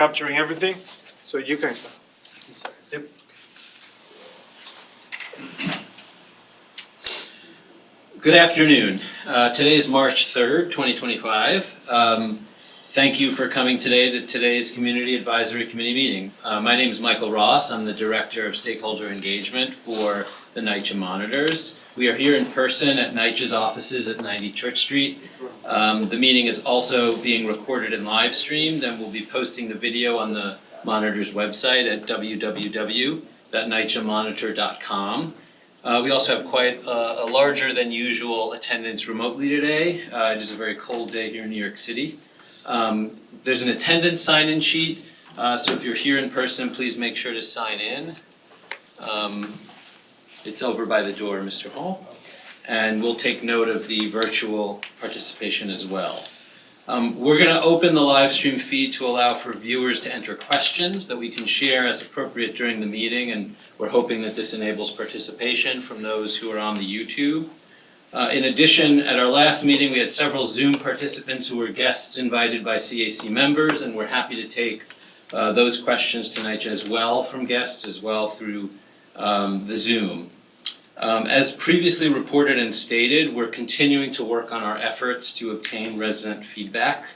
capturing everything, so you can start. Yep. Good afternoon. Today is March 3rd, 2025. Thank you for coming today to today's Community Advisory Committee meeting. My name is Michael Ross. I'm the Director of Stakeholder Engagement for the NYCHA Monitors. We are here in person at NYCHA's offices at 90 Church Street. The meeting is also being recorded and live streamed, and we'll be posting the video on the Monitors website at www.nychamonitor.com. We also have quite a larger than usual attendance remotely today. It is a very cold day here in New York City. There's an attendance sign-in sheet, so if you're here in person, please make sure to sign in. It's over by the door, Mr. Hall. And we'll take note of the virtual participation as well. We're going to open the live stream feed to allow for viewers to enter questions that we can share as appropriate during the meeting, and we're hoping that this enables participation from those who are on the YouTube. In addition, at our last meeting, we had several Zoom participants who were guests invited by CAC members, and we're happy to take those questions tonight as well from guests as well through the Zoom. As previously reported and stated, we're continuing to work on our efforts to obtain resident feedback.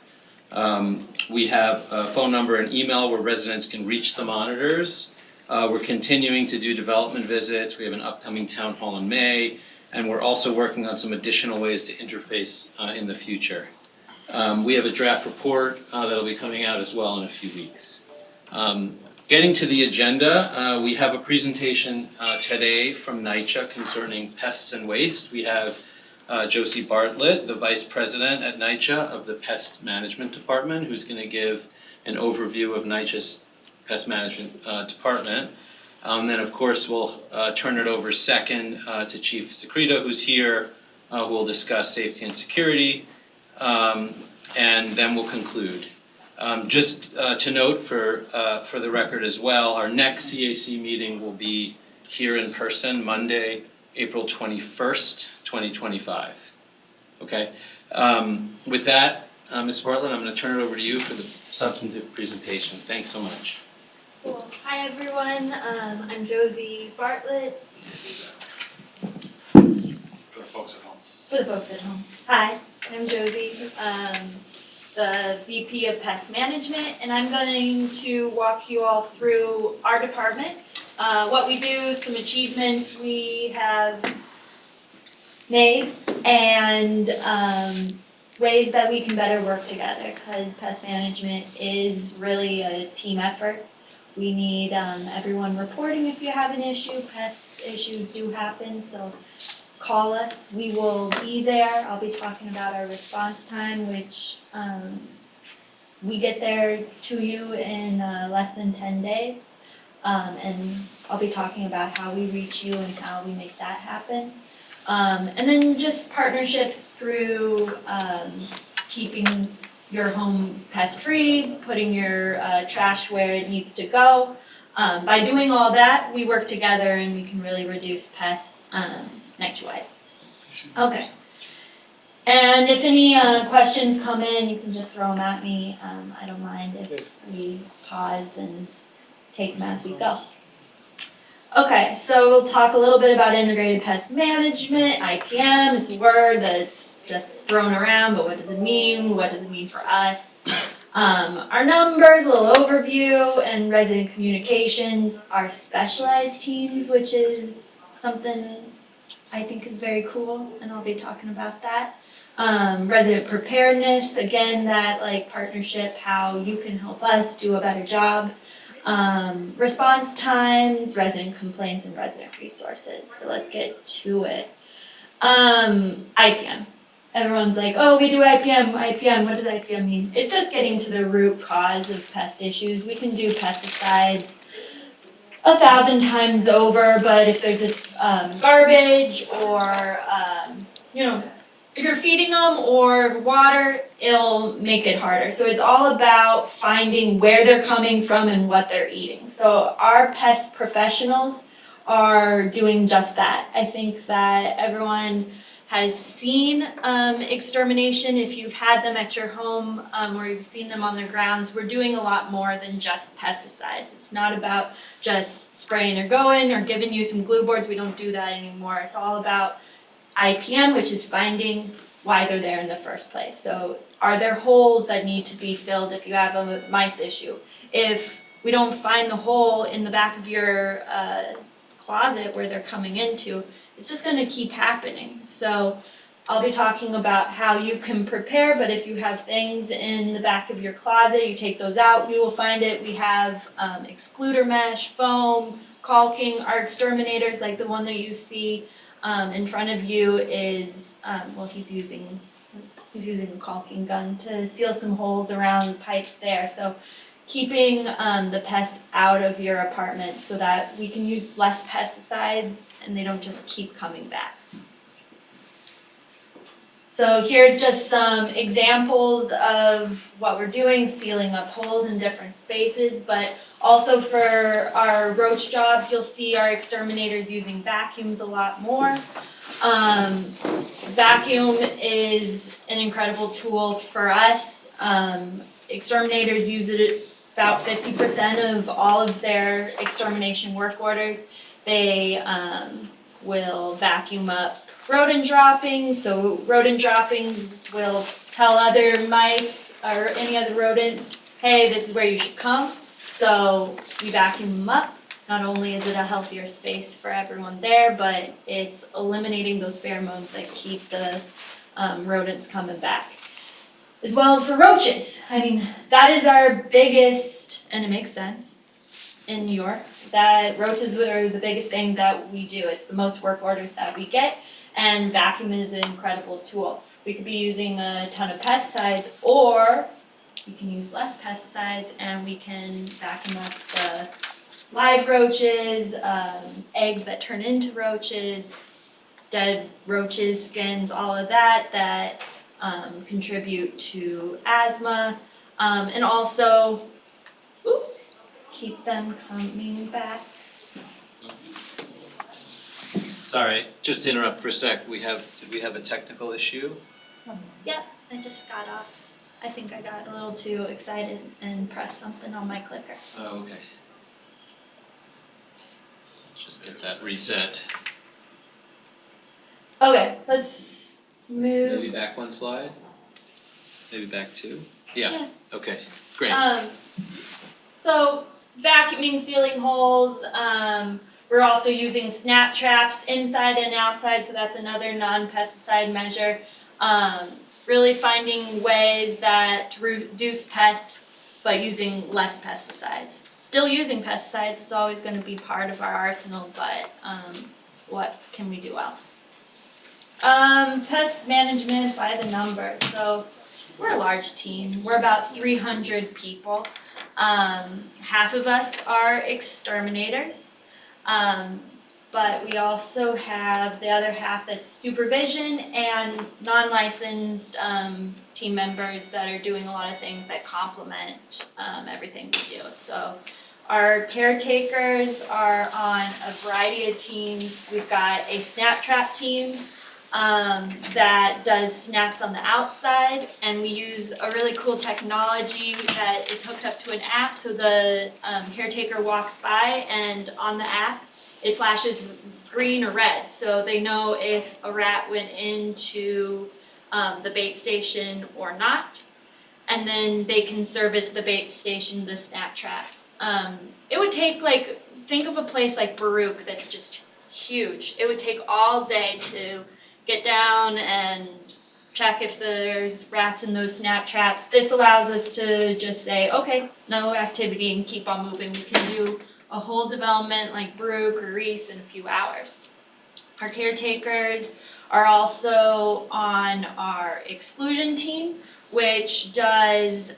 We have a phone number and email where residents can reach the monitors. We're continuing to do development visits. We have an upcoming town hall in May, and we're also working on some additional ways to interface in the future. We have a draft report that'll be coming out as well in a few weeks. Getting to the agenda, we have a presentation today from NYCHA concerning pests and waste. We have Josie Bartlett, the Vice President at NYCHA of the Pest Management Department, who's going to give an overview of NYCHA's Pest Management Department. Then, of course, we'll turn it over second to Chief Secreto, who's here, who will discuss safety and security, and then we'll conclude. Just to note for the record as well, our next CAC meeting will be here in person Monday, April 21st, 2025. Okay. With that, Ms. Bartlett, I'm going to turn it over to you for the substantive presentation. Thanks so much. Cool. Hi everyone, I'm Josie Bartlett. For the folks at home. Hi, I'm Josie, the VP of Pest Management, and I'm going to walk you all through our department, what we do, some achievements we have made, and ways that we can better work together, because pest management is really a team effort. We need everyone reporting if you have an issue. Pest issues do happen, so call us. We will be there. I'll be talking about our response time, which we get there to you in less than 10 days. And I'll be talking about how we reach you and how we make that happen. And then just partnerships through keeping your home pest-free, putting your trash where it needs to go. By doing all that, we work together and we can really reduce pests NYCHA-wide. Okay. And if any questions come in, you can just throw them at me. I don't mind if we pause and take them as we go. Okay, so we'll talk a little bit about integrated pest management, IPM. It's a word that's just thrown around, but what does it mean? What does it mean for us? Our numbers, a little overview, and resident communications, our specialized teams, which is something I think is very cool, and I'll be talking about that. Resident preparedness, again, that like partnership, how you can help us do a better job. Response times, resident complaints, and resident resources. So let's get to it. IPM. Everyone's like, oh, we do IPM, what does IPM mean? It's just getting to the root cause of pest issues. We can do pesticides 1,000 times over, but if there's a garbage or, if you're feeding them or water, it'll make it harder. So it's all about finding where they're coming from and what they're eating. So our pest professionals are doing just that. I think that everyone has seen extermination, if you've had them at your home or you've seen them on the grounds, we're doing a lot more than just pesticides. It's not about just spraying or going or giving you some glue boards. We don't do that anymore. It's all about IPM, which is finding why they're there in the first place. So are there holes that need to be filled if you have a mice issue? If we don't find the hole in the back of your closet where they're coming into, it's just going to keep happening. So I'll be talking about how you can prepare, but if you have things in the back of your closet, you take those out, we will find it. We have excluder mesh, foam, caulking. Our exterminators, like the one that you see in front of you, is he's using a caulking gun to seal some holes around pipes there. So keeping the pests out of your apartment so that we can use less pesticides and they don't just keep coming back. So here's just some examples of what we're doing, sealing up holes in different spaces, but also for our roach jobs, you'll see our exterminators using vacuums a lot more. Vacuum is an incredible tool for us. Exterminators use it about 50% of all of their extermination work orders. They will vacuum up rodent droppings, so rodent droppings will tell other mice or any other rodents, hey, this is where you should come. So we vacuum them up. Not only is it a healthier space for everyone there, but it's eliminating those pheromones that keep the rodents coming back. As well for roaches. I mean, that is our biggest, and it makes sense in New York, that roaches are the biggest thing that we do. It's the most work orders that we get, and vacuum is an incredible tool. We could be using a ton of pesticides, or we can use less pesticides and we can vacuum up the live roaches, eggs that turn into roaches, dead roaches, skins, all of that contribute to asthma, and also keep them coming back. Sorry, just to interrupt for a sec, did we have a technical issue? Yeah, I just got off. I think I got a little too excited and pressed something on my clicker. Oh, okay. Let's just get that reset. Okay, let's move. Maybe back one slide? Maybe back two? Yeah. Okay, great. So vacuuming, sealing holes, we're also using snap traps inside and outside, so that's another non-pesticide measure. Really finding ways to reduce pests, but using less pesticides. Still using pesticides, it's always going to be part of our arsenal, but what can we do else? Pest management by the numbers. So we're a large team. We're about 300 people. Half of us are exterminators. But we also have the other half that's supervision and non-licensed team members that are doing a lot of things that complement everything we do. So our caretakers are on a variety of teams. We've got a snap trap team that does snaps on the outside, and we use a really cool technology that is hooked up to an app, so the caretaker walks by and on the app it flashes green or red, so they know if a rat went into the bait station or not, and then they can service the bait station, the snap traps. It would take, think of a place like Baruch that's just huge. It would take all day to get down and check if there's rats in those snap traps. This allows us to just say, okay, no activity, and keep on moving. We can do a whole development like Baruch or Reese in a few hours. Our caretakers are also on our exclusion team, which does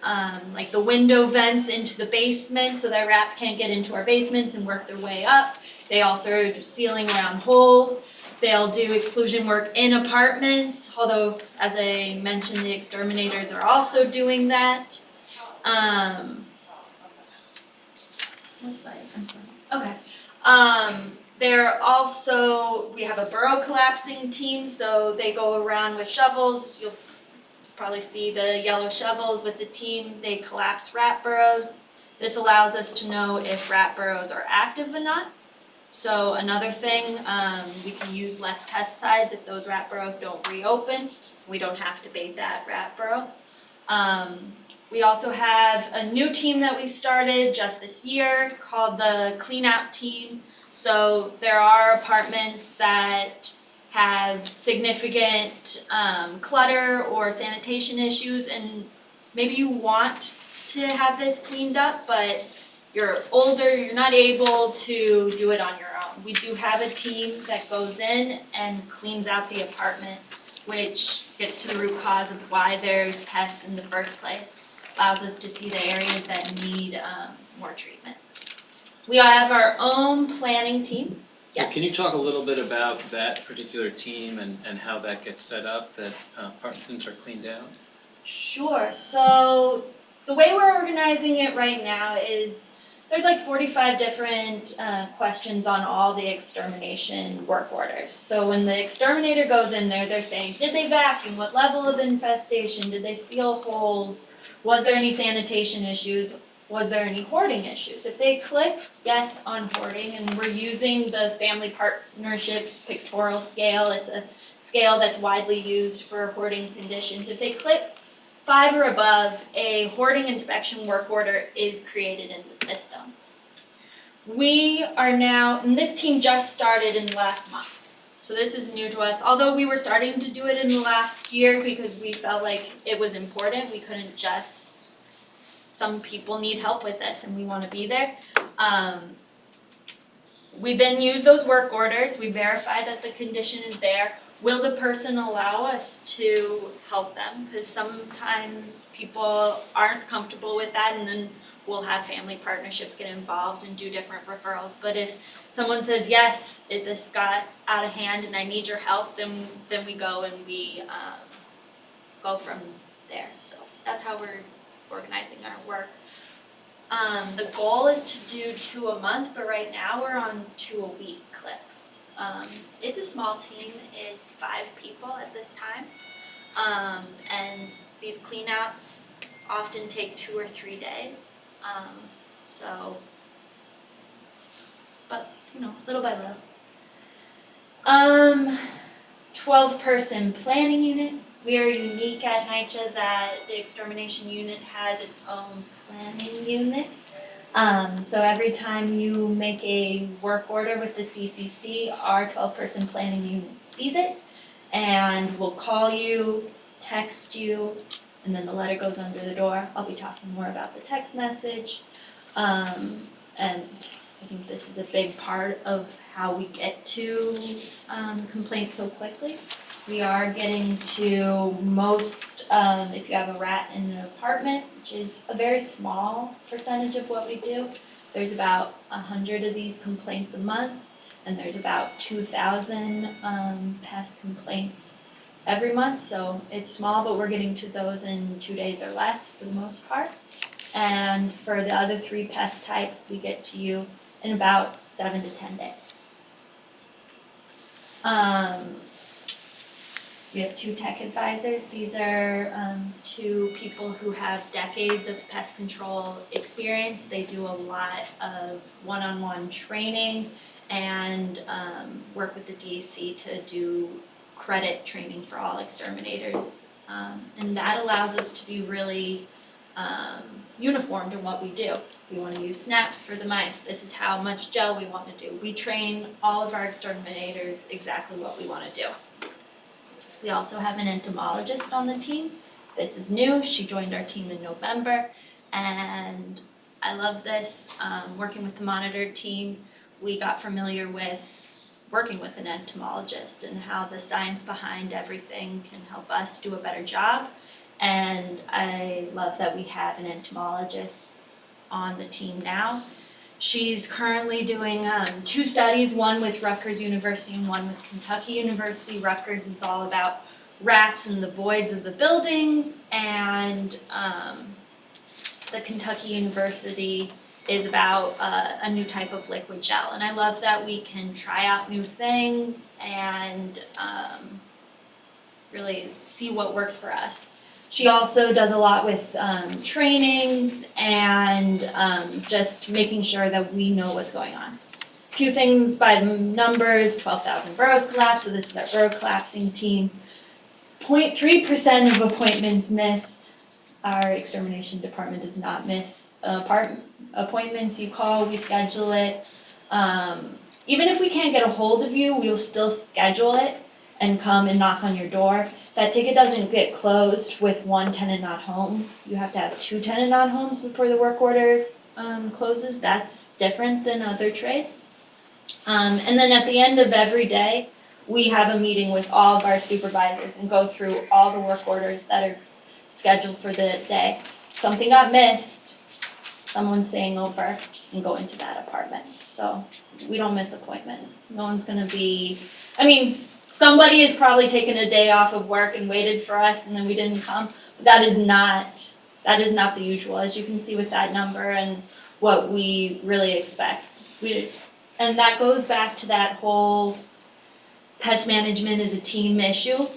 like the window vents into the basement so that rats can't get into our basements and work their way up. They also are sealing around holes. They'll do exclusion work in apartments, although, as I mentioned, the exterminators are also doing that. What slide? I'm sorry. Okay. We have a burrow collapsing team, so they go around with shovels. You'll probably see the yellow shovels with the team. They collapse rat burrows. This allows us to know if rat burrows are active or not. So another thing, we can use less pesticides if those rat burrows don't reopen. We don't have to bait that rat burrow. We also have a new team that we started just this year called the Clean Out Team. So there are apartments that have significant clutter or sanitation issues, and maybe you want to have this cleaned up, but you're older, you're not able to do it on your own. We do have a team that goes in and cleans out the apartment, which gets to the root cause of why there's pests in the first place, allows us to see the areas that need more treatment. We have our own planning team. Yes. Can you talk a little bit about that particular team and how that gets set up, that apartments are cleaned out? Sure. So the way we're organizing it right now is there's like 45 different questions on all the extermination work orders. So when the exterminator goes in there, they're saying, did they vacuum? What level of infestation? Did they seal holes? Was there any sanitation issues? Was there any hoarding issues? If they click yes on hoarding, and we're using the Family Partnerships pictorial scale, it's a scale that's widely used for hoarding conditions. If they click 5 or above, a hoarding inspection work order is created in the system. We are now, and this team just started in the last month, so this is new to us. Although we were starting to do it in the last year because we felt like it was important, we couldn't just, some people need help with this and we want to be there. We then use those work orders, we verify that the condition is there. Will the person allow us to help them? Because sometimes people aren't comfortable with that, and then we'll have family partnerships get involved and do different referrals. But if someone says, yes, this got out of hand and I need your help, then we go and we go from there. So that's how we're organizing our work. The goal is to do 2 a month, but right now we're on 2 a week clip. It's a small team, it's 5 people at this time, and these cleanouts often take 2 or 3 days, but little by little. 12-person planning unit. We are unique at NYCHA that the extermination unit has its own planning unit. So every time you make a work order with the CCC, our 12-person planning unit sees it and will call you, text you, and then the letter goes under the door. I'll be talking more about the text message. And I think this is a big part of how we get to complaints so quickly. We are getting to most, if you have a rat in an apartment, which is a very small percentage of what we do. There's about 100 of these complaints a month, and there's about 2,000 pest complaints every month. So it's small, but we're getting to those in 2 days or less for the most part. And for the other 3 pest types, we get to you in about 7 to 10 days. We have 2 tech advisors. These are 2 people who have decades of pest control experience. They do a lot of one-on-one training and work with the DEC to do credit training for all exterminators. And that allows us to be really uniformed in what we do. We want to use snaps for the mice. This is how much gel we want to do. We train all of our exterminators exactly what we want to do. We also have an entomologist on the team. This is new. She joined our team in November, and I love this. Working with the Monitor team, we got familiar with working with an entomologist and how the science behind everything can help us do a better job. And I love that we have an entomologist on the team now. She's currently doing 2 studies, one with Rutgers University and one with Kentucky University. Rutgers is all about rats in the voids of the buildings, and the Kentucky University is about a new type of liquid gel. And I love that we can try out new things and really see what works for us. She also does a lot with trainings and just making sure that we know what's going on. A few things by the numbers: 12,000 boroughs collapsed, so this is our borough collapsing team. 0.3% of appointments missed. Our extermination department does not miss appointments. You call, we schedule it. Even if we can't get a hold of you, we'll still schedule it and come and knock on your door. That ticket doesn't get closed with one tenant not home. You have to have 2 tenant not homes before the work order closes. That's different than other trades. And then at the end of every day, we have a meeting with all of our supervisors and go through all the work orders that are scheduled for the day. Something got missed, someone's staying over and going to that apartment. So we don't miss appointments. No one's gonna be, somebody has probably taken a day off of work and waited for us and then we didn't come. But that is not the usual, as you can see with that number and what we really expect. And that goes back to that whole pest management is a team issue.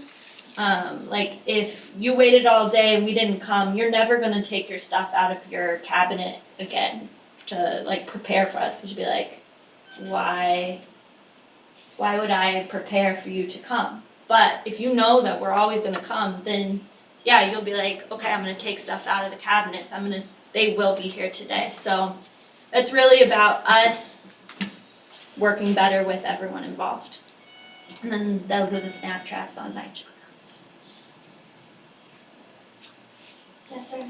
Like if you waited all day and we didn't come, you're never gonna take your stuff out of your cabinet again to like prepare for us, because you'd be like, why would I prepare for you to come? But if you know that we're always gonna come, then yeah, you'll be like, okay, I'm gonna take stuff out of the cabinets. They will be here today. So it's really about us working better with everyone involved. And then those are the snap traps on NYCHA. Yes, sir.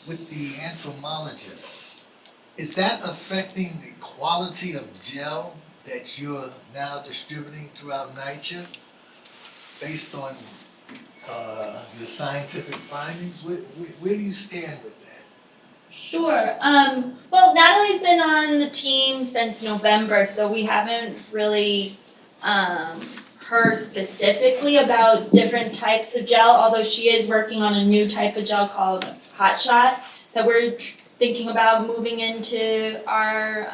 With the entomologists, is that affecting the quality of gel that you're now distributing throughout NYCHA based on your scientific findings? Where do you stand with that? Sure. Well, Natalie's been on the team since November, so we haven't really heard specifically about different types of gel, although she is working on a new type of gel called Hot Shot that we're thinking about moving into our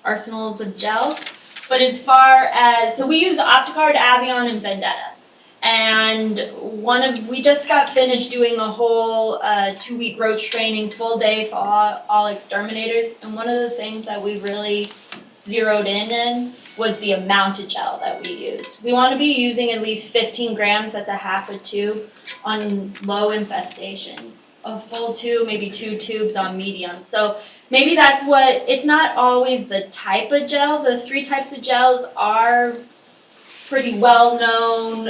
arsenals of gels. But as far as, so we use Opticard, Avion, and Vendetta. And we just got finished doing a whole 2-week roach training, full day for all exterminators. And one of the things that we really zeroed in was the amount of gel that we use. We want to be using at least 15 grams, that's a half a tube, on low infestations. A full tube, maybe 2 tubes on medium. So maybe that's what, it's not always the type of gel. The 3 types of gels are pretty well-known,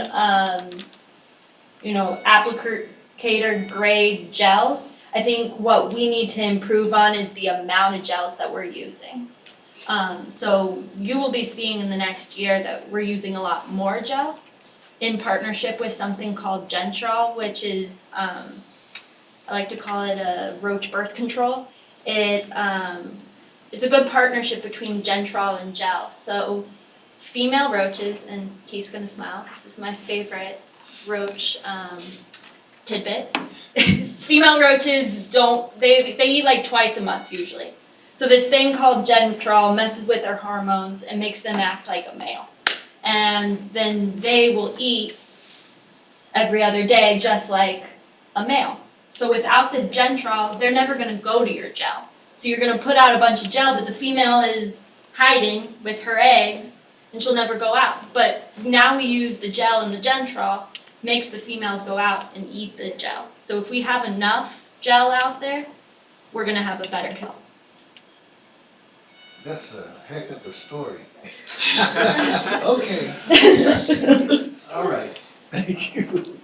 applicator grade gels. I think what we need to improve on is the amount of gels that we're using. So you will be seeing in the next year that we're using a lot more gel in partnership with something called Gentrol, which is, I like to call it a roach birth control. It's a good partnership between Gentrol and gel. So female roaches, and Keith's gonna smile because this is my favorite roach tidbit. Female roaches they eat like twice a month usually. So this thing called Gentrol messes with their hormones and makes them act like a male. And then they will eat every other day just like a male. So without this Gentrol, they're never gonna go to your gel. So you're gonna put out a bunch of gel, but the female is hiding with her eggs and she'll never go out. But now we use the gel and the Gentrol, makes the females go out and eat the gel. So if we have enough gel out there, we're gonna have a better kill. That's a heck of a story. Okay. All right. Thank you.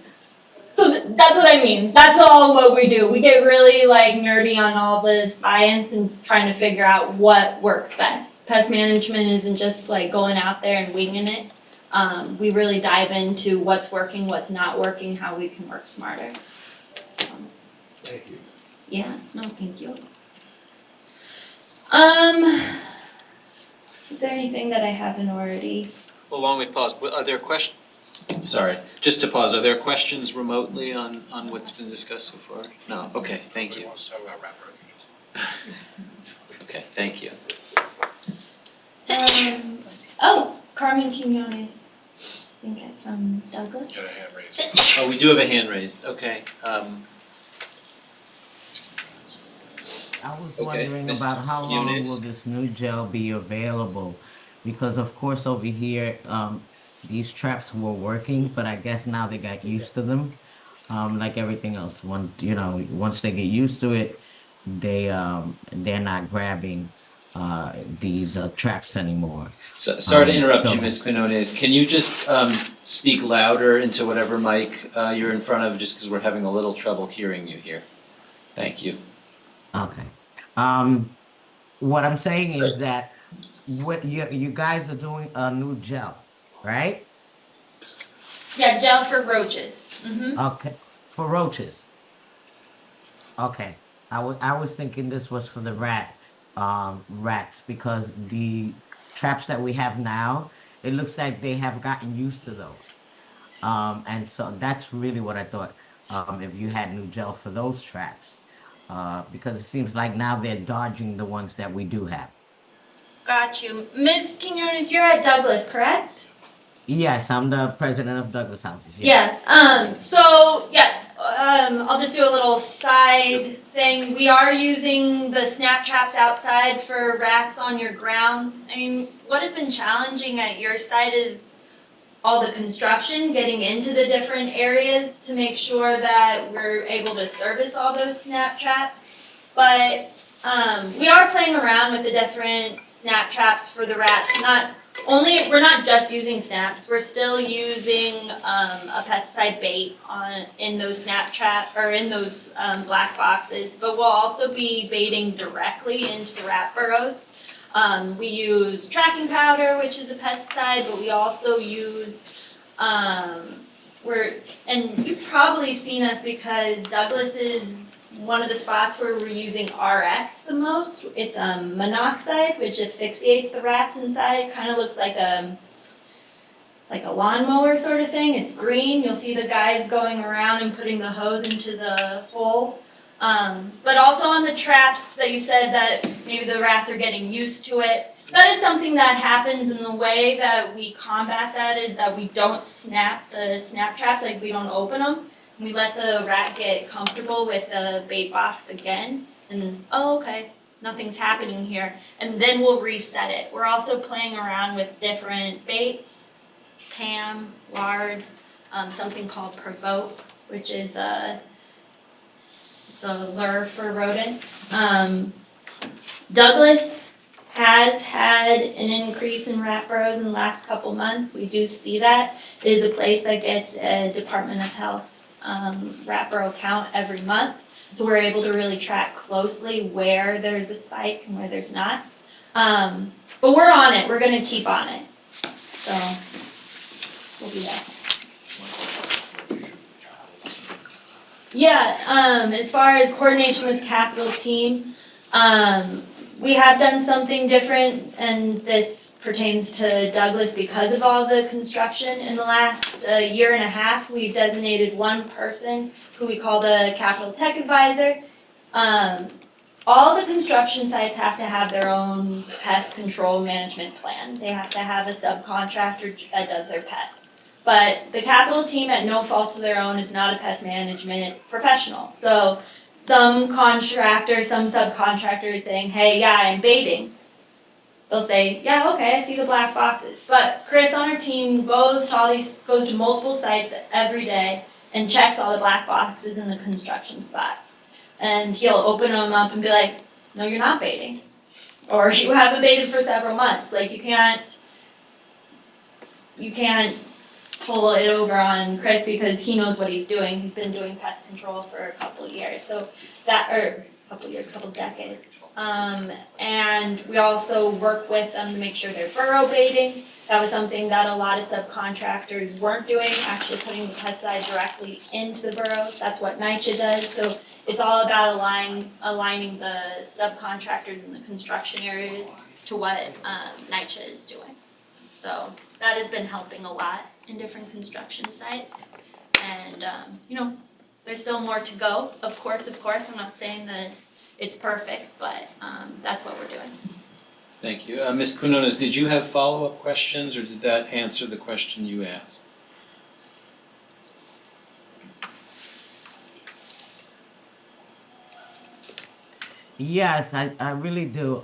So that's what I mean. That's all what we do. We get really like nerdy on all the science and trying to figure out what works best. Pest management isn't just like going out there and winging it. We really dive into what's working, what's not working, how we can work smarter. So. Thank you. Yeah, no, thank you. Is there anything that I haven't already? Well, long we pause, are there questions? Sorry, just to pause, are there questions remotely on what's been discussed so far? No, okay, thank you. Wants to talk about wrapper. Okay, thank you. Carmen Quinones, I think from Douglas. Got a hand raised. Oh, we do have a hand raised, okay. I was Okay, wondering Mr. about how long Muniz. will this new gel be available? Because of course over here, these traps were working, but I guess now they got used to them. Like everything else, once they get used to it, they're not grabbing these traps anymore. So, sorry to interrupt you, so- Ms. Quinones. Can you just speak louder into whatever mic you're in front of, just because we're having a little trouble hearing you here? Thank you. Okay. What I'm saying is that what you guys are doing a new gel, right? Yeah, gel for roaches. Mm-hmm. Okay, for roaches. Okay, I was thinking this was for the rats because the traps that we have now, it looks like they have gotten used to those. And so that's really what I thought. If you had new gel for those traps, because it seems like now they're dodging the ones that we do have. Got you. Ms. Quinones, you're at Douglas, correct? Yes, I'm the president of Douglas Houses. Yeah. So yes, I'll just do a little side thing. We are using the snap traps outside for rats on your grounds. I mean, what has been challenging at your site is all the construction, getting into the different areas to make sure that we're able to service all those snap traps. But we are playing around with the different snap traps for the rats. We're not just using snaps. We're still using a pesticide bait in those snap trap or in those black boxes. But we'll also be baiting directly into the rat burrows. We use tracking powder, which is a pesticide, but we also use and you've probably seen us because Douglas is one of the spots where we're using RX the most. It's monoxide, which asphyxiates the rats inside. It kind of looks like a lawnmower sort of thing. It's green. You'll see the guys going around and putting the hose into the hole. But also on the traps that you said that maybe the rats are getting used to it. That is something that happens, and the way that we combat that is that we don't snap the snap traps, like we don't open them. We let the rat get comfortable with the bait box again, and okay, nothing's happening here. And then we'll reset it. We're also playing around with different baits, Pam, lard, something called Provoke, which is it's a lure for rodents. Douglas has had an increase in rat burrows in the last couple months. We do see that. It is a place that gets a Department of Health rat burrow count every month. So we're able to really track closely where there's a spike and where there's not. But we're on it. We're going to keep on it. So we'll be there. Yeah, as far as coordination with capital team, we have done something different, and this pertains to Douglas because of all the construction. In the last year and a half, we've designated one person who we call the capital tech advisor. All the construction sites have to have their own pest control management plan. They have to have a subcontractor that does their pests. But the capital team, at no fault of their own, is not a pest management professional. So some contractors, some subcontractors saying, hey, yeah, I'm baiting. They'll say, yeah, okay, I see the black boxes. But Chris on our team goes to multiple sites every day and checks all the black boxes in the construction spots. And he'll open them up and be like, no, you're not baiting. Or you haven't baited for several months. Like you can't pull it over on Chris because he knows what he's doing. He's been doing pest control for a couple of years. So a couple decades. And we also work with them to make sure they're burrow baiting. That was something that a lot of subcontractors weren't doing, actually putting the pesticide directly into the burrows. That's what NYCHA does. So it's all about aligning the subcontractors in the construction areas to what NYCHA is doing. So that has been helping a lot. in different construction sites. And, there's still more to go, of course, I'm not saying that it's perfect, but, that's what we're doing. Thank you. Ms. Quinones, did you have follow-up questions, or did that answer the question you asked? Yes, I really do.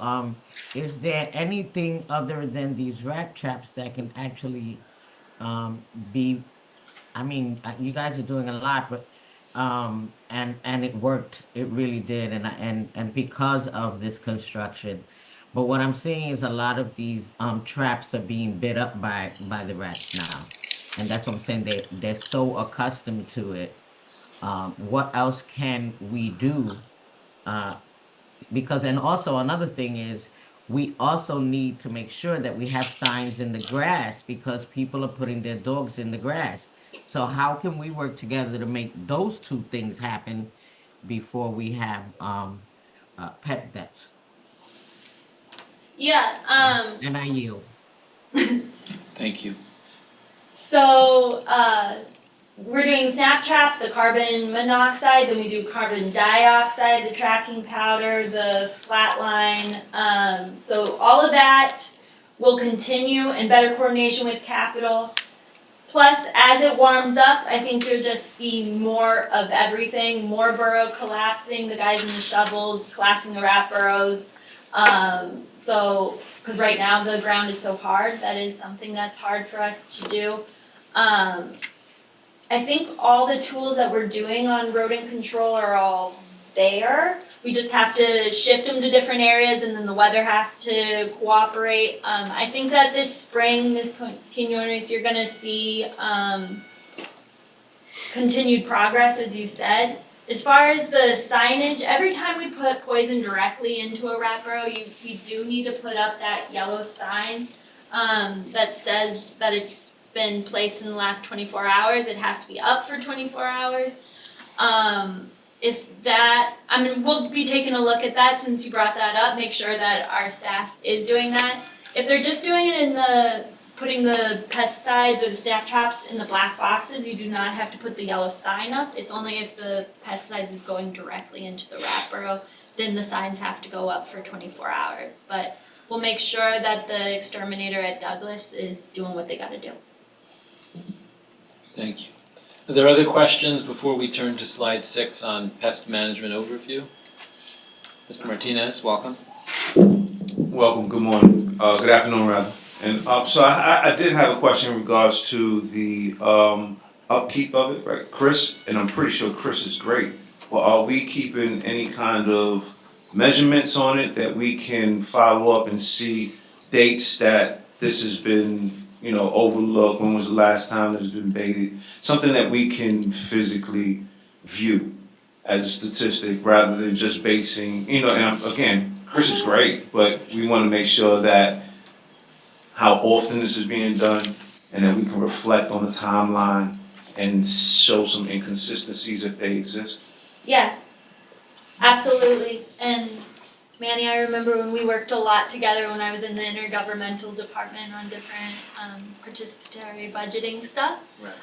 Is there anything other than these rat traps that can actually be, I mean, you guys are doing a lot, but and it worked. It really did, and because of this construction. But what I'm seeing is a lot of these traps are being bit up by the rats now, and that's what I'm saying. They're so accustomed to it. What else can we do? Uh, because and also another thing is we also need to make sure that we have signs in the grass because people are putting their dogs in the grass. So how can we work together to make those two things happen before we have pet deaths? Yeah, And I yield. Thank you. so, we're doing snap traps, the carbon monoxide, then we do carbon dioxide, the tracking powder, the flatline. So all of that will continue in better coordination with capital. Plus, as it warms up, I think you'll just see more of everything, more burrow collapsing, the guys in the shovels, collapsing the rat burrows. Cause right now the ground is so hard, that is something that's hard for us to do. I think all the tools that we're doing on rodent control are all there. We just have to shift them to different areas and then the weather has to cooperate. I think that this spring, Ms. Quinones, you're gonna see, continued progress, as you said. As far as the signage, every time we put poison directly into a rat burrow, we do need to put up that yellow sign, that says that it's been placed in the last 24 hours, it has to be up for 24 hours. We'll be taking a look at that since you brought that up, make sure that our staff is doing that. If they're just doing it in putting the pesticides or the snap traps in the black boxes, you do not have to put the yellow sign up. It's only if the pesticides is going directly into the rat burrow, then the signs have to go up for 24 hours. But we'll make sure that the exterminator at Douglas is doing what they gotta do. Thank you. Are there other questions before we turn to slide 6 on pest management overview? Mr. Martinez, welcome. Welcome, good morning, good afternoon rather. And so I did have a question in regards to the upkeep of it, right? Chris, and I'm pretty sure Chris is great, but are we keeping any kind of measurements on it that we can follow up and see dates that this has been, overlooked, when was the last time that it's been baited? Something that we can physically view as a statistic rather than just basing, and again, Chris is great, but we want to make sure that how often this is being done and that we can reflect on the timeline and show some inconsistencies if they exist. Yeah, absolutely. And Manny, I remember when we worked a lot together when I was in the intergovernmental department on different participatory budgeting stuff. Right.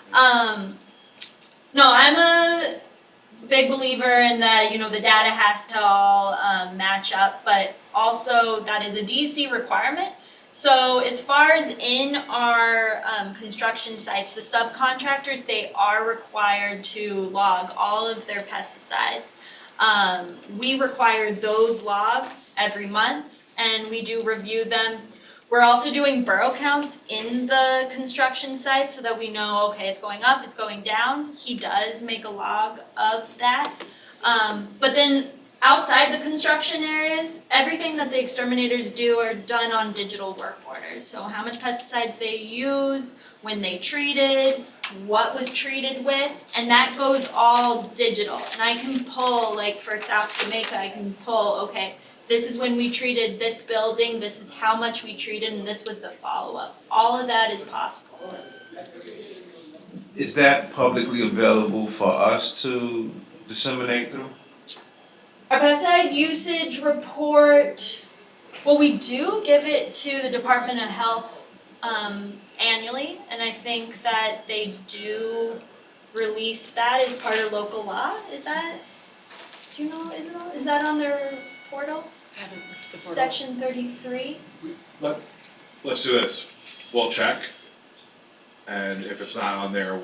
No, I'm a big believer in that, the data has to all match up, but also that is a DC requirement. So as far as in our construction sites, the subcontractors, they are required to log all of their pesticides. We require those logs every month and we do review them. We're also doing burrow counts in the construction site so that we know, okay, it's going up, it's going down. He does make a log of that. But then outside the construction areas, everything that the exterminators do are done on digital work orders. So how much pesticides they use, when they treated, what was treated with, and that goes all digital. And I can pull, like for South Jamaica, I can pull, okay, this is when we treated this building, this is how much we treated, and this was the follow-up. All of that is possible. Is that publicly available for us to disseminate through? Our pesticide usage report, well, we do give it to the Department of Health annually, and I think that they do release that as part of local law. Is that, do you know, Isabel, is that on their portal? I haven't looked at the portal. Section 33? Let's do this, we'll check, and if it's not on there,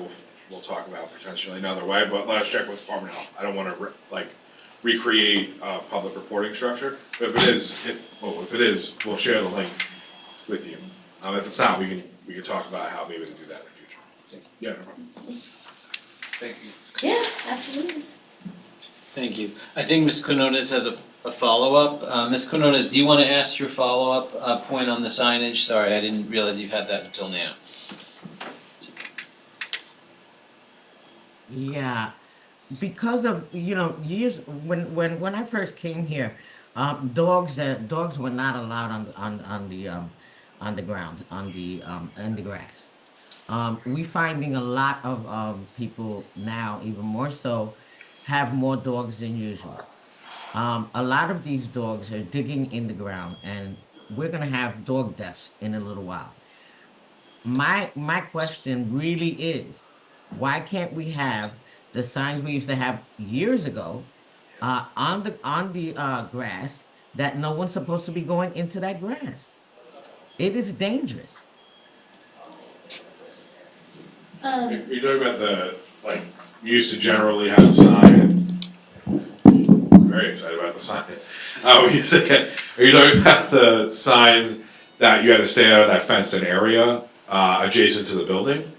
we'll talk about potentially another way, but let us check with Department of Health. I don't wanna recreate a public reporting structure, but if it is, we'll share the link with you. If it's not, we can talk about how maybe to do that in the future. Yeah, no problem. Thank you. Yeah, absolutely. Thank you. I think Ms. Quinones has a follow-up. Ms. Quinones, do you want to ask your follow-up point on the signage? Sorry, I didn't realize you had that until now. Yeah, because of, years, when I first came here, dogs were not allowed on the ground, in the grass. We finding a lot of people now, even more so, have more dogs than usual. A lot of these dogs are digging in the ground, and we're gonna have dog deaths in a little while. My question really is, why can't we have the signs we used to have years ago, on the grass, that no one's supposed to be going into that grass? It is dangerous. You're talking about you used to generally have a sign. Very excited about the sign. Are you talking about the signs that you had to stay out of that fenced-in area, adjacent to the building?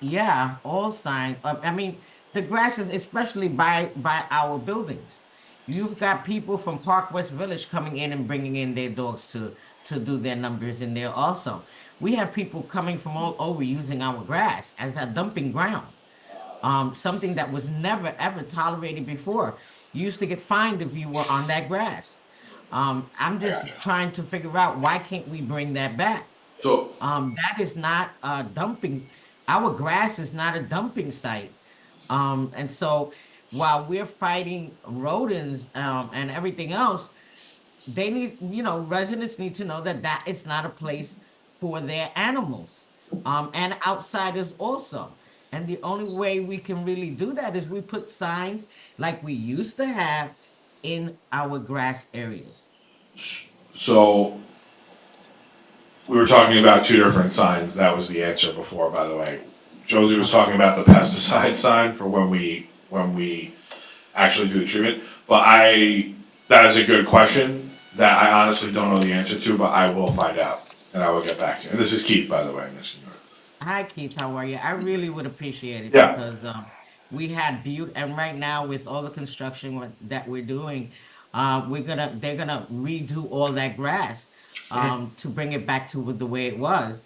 Yeah, all signs. I mean, the grasses, especially by our buildings. You've got people from Park West Village coming in and bringing in their dogs to do their numbers in there also. We have people coming from all over using our grass as a dumping ground. Something that was never ever tolerated before. You used to get fined if you were on that grass. I'm just trying to figure out, why can't we bring that back? So, That is not a dumping. Our grass is not a dumping site. And so while we're fighting rodents, and everything else, they need, residents need to know that that is not a place for their animals, and outsiders also. And the only way we can really do that is we put signs like we used to have in our grass areas. so we were talking about two different signs. That was the answer before, by the way. Josie was talking about the pesticide sign for when we actually do the treatment. But that is a good question that I honestly don't know the answer to, but I will find out and I will get back to you. And this is Keith, by the way, Ms. New York. Hi, Keith. How are you? I really would appreciate it, Yeah. because we had and right now with all the construction that we're doing, they're gonna redo all that grass, to bring it back to the way it was,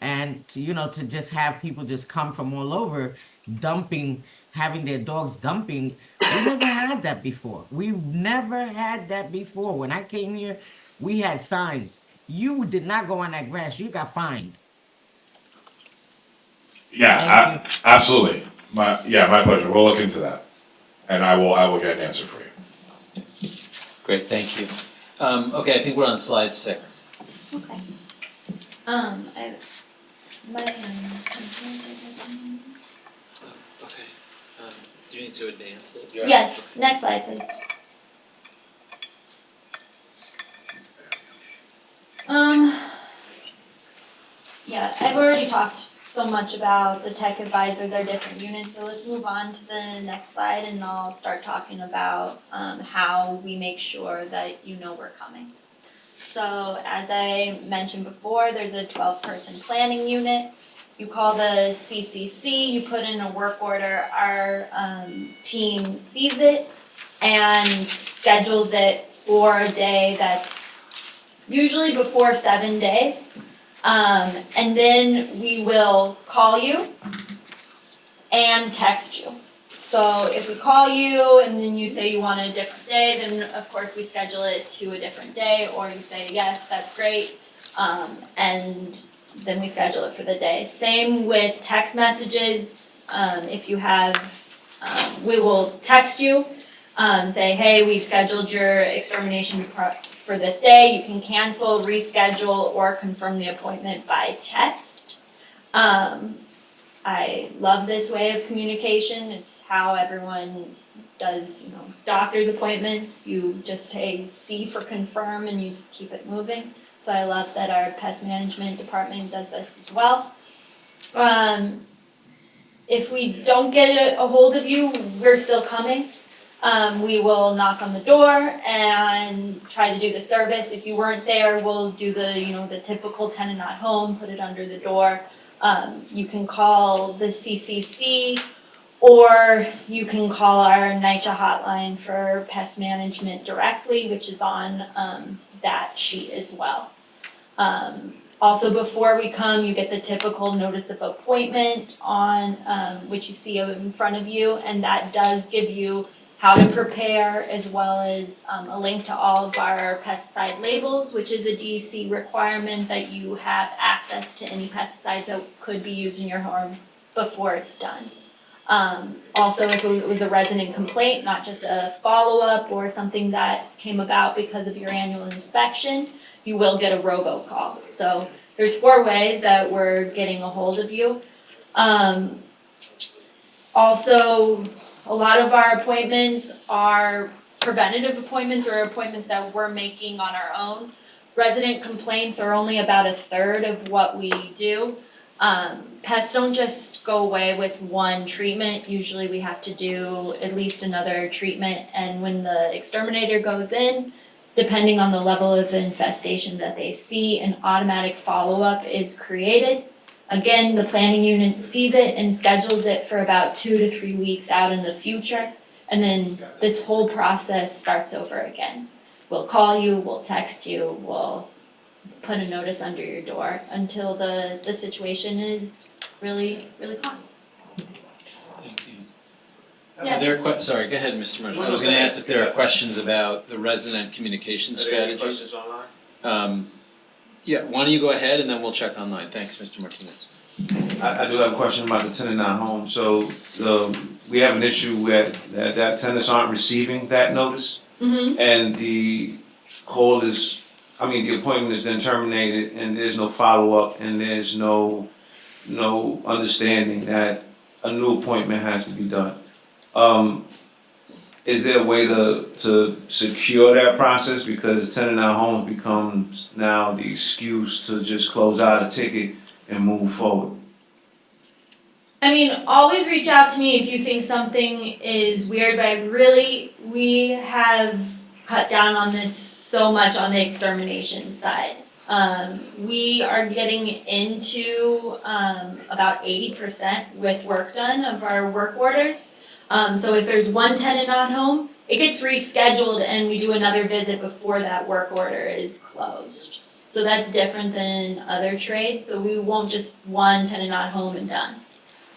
and to just have people just come from all over dumping, having their dogs dumping. We never had that before. We've never had that before. When I came here, we had signs. You did not go on that grass. You got fined. Yeah, Thank absolutely. My pleasure. We'll look into that, and I will get an answer for you. Great, thank you. Okay, I think we're on slide 6. Okay. Okay. Do you need to advance it? Yes, next slide, please. Yeah, I've already talked so much about the tech advisors, our different units, so let's move on to the next slide and I'll start talking about how we make sure that we're coming. So as I mentioned before, there's a 12-person planning unit. You call the CCC, you put in a work order, our team sees it and schedules it for a day that's usually before 7 days. And then we will call you and text you. So if we call you and then you say you want a different day, then of course we schedule it to a different day, or you say, yes, that's great, and then we schedule it for the day. Same with text messages. If you have, we will text you say, hey, we've scheduled your extermination for this day. You can cancel, reschedule, or confirm the appointment by text. I love this way of communication. It's how everyone does, doctor's appointments. You just say C for confirm and you just keep it moving. So I love that our pest management department does this as well. If we don't get a hold of you, we're still coming. We will knock on the door and try to do the service. If you weren't there, we'll do the typical tenant not home, put it under the door. You can call the CCC, or you can call our NYCHA hotline for pest management directly, which is on that sheet as well. Also, before we come, you get the typical notice of appointment on which you see in front of you, and that does give you how to prepare, as well as a link to all of our pesticide labels, which is a DEC requirement that you have access to any pesticides that could be used in your home before it's done. Also, if it was a resident complaint, not just a follow-up or something that came about because of your annual inspection, you will get a robocall. So there's 4 ways that we're getting a hold of you. Also, a lot of our appointments are preventative appointments or appointments that we're making on our own. Resident complaints are only about 1/3 of what we do. Pests don't just go away with one treatment. Usually we have to do at least another treatment, and when the exterminator goes in, depending on the level of infestation that they see, an automatic follow-up is created. Again, the planning unit sees it and schedules it for about 2 to 3 weeks out in the future, and then this whole process starts over again. We'll call you, we'll text you, we'll put a notice under your door until the situation is really, really calm. Thank you. Yes. Are there sorry, go ahead, Mr. Martin. I was gonna ask if there are questions about the resident communication Are there any strategies. questions online? Yeah, why don't you go ahead and then we'll check online. Thanks, Mr. Martinez. I do have a question about the tenant not home. So we have an issue where that tenants aren't receiving that notice. Mm-hmm. And the appointment is then terminated and there's no follow-up and there's no understanding that a new appointment has to be done. Is there a way to secure that process? Because tenant not home becomes now the excuse to just close out a ticket and move forward. I mean, always reach out to me if you think something is weird, but we have cut down on this so much on the extermination side. We are getting into about 80% with work done of our work orders. So if there's one tenant not home, it gets rescheduled and we do another visit before that work order is closed. So that's different than other trades, so we won't just one tenant not home and done.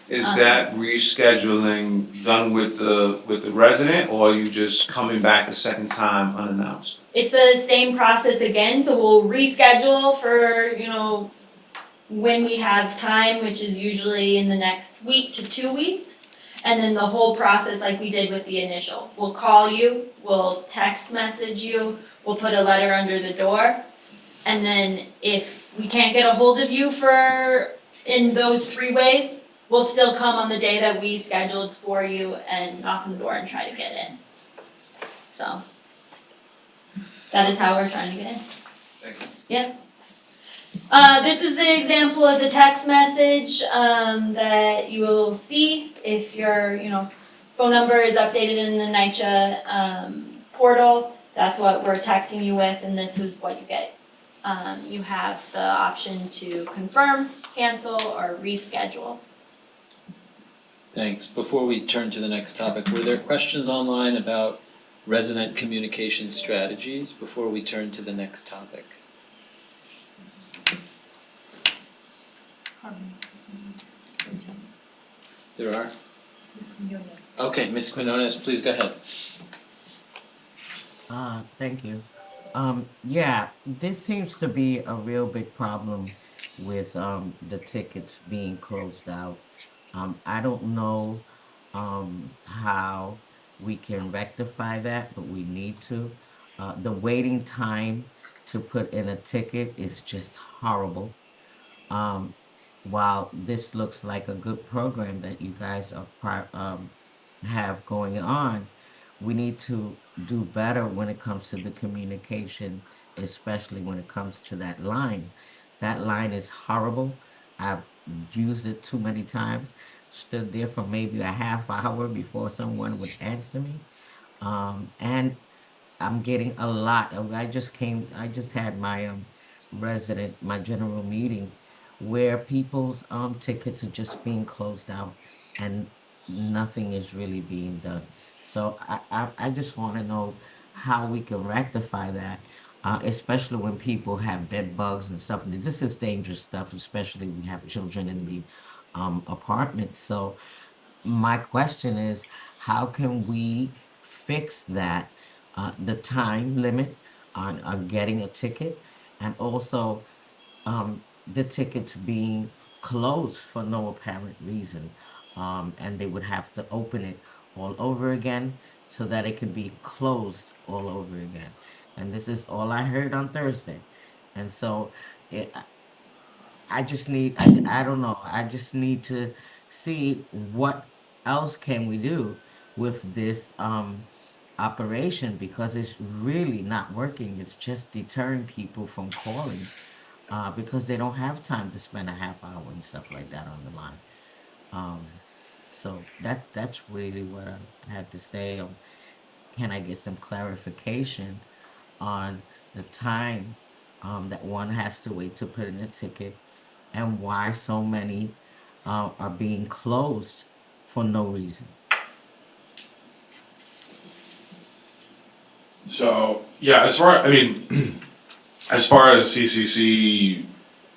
Is that rescheduling done with the resident, or are you just coming back a second time unannounced? It's the same process again, so we'll reschedule for, when we have time, which is usually in the next week to 2 weeks. And then the whole process like we did with the initial. We'll call you, we'll text message you, we'll put a letter under the door. And then if we can't get a hold of you in those 3 ways, we'll still come on the day that we scheduled for you and knock on the door and try to get in. So that is how we're trying to get in. Thank you. Yeah. This is the example of the text message that you will see if your phone number is updated in the NYCHA portal. That's what we're texting you with, and this is what you get. You have the option to confirm, cancel, or reschedule. Thanks. Before we turn to the next topic, were there questions online about resident communication strategies before we turn to the next topic? There are? Okay, Ms. Quinones, please go ahead. Thank you. Yeah, this seems to be a real big problem with the tickets being closed out. I don't know how we can rectify that, but we need to. The waiting time to put in a ticket is just horrible. Um, while this looks like a good program that you guys are have going on, we need to do better when it comes to the communication, especially when it comes to that line. That line is horrible. I've used it too many times, stood there for maybe a half hour before someone would answer me. And I'm getting a lot of, I just had my my general meeting where people's tickets are just being closed out and nothing is really being done. So I just want to know how we can rectify that, especially when people have bed bugs and stuff. This is dangerous stuff, especially when you have children in the apartment. So my question is, how can we fix that, the time limit on getting a ticket, and also the tickets being closed for no apparent reason, and they would have to open it all over again so that it could be closed all over again. And this is all I heard on Thursday. And so it, I just need, I don't know, I just need to see what else can we do with this operation, because it's really not working. It's just deterring people from calling because they don't have time to spend a half hour and stuff like that on the line. Um, so that's really what I had to say. Can I get some clarification on the time that one has to wait to put in a ticket, and why so many are being closed for no reason? So, yeah, I mean, as far as CCC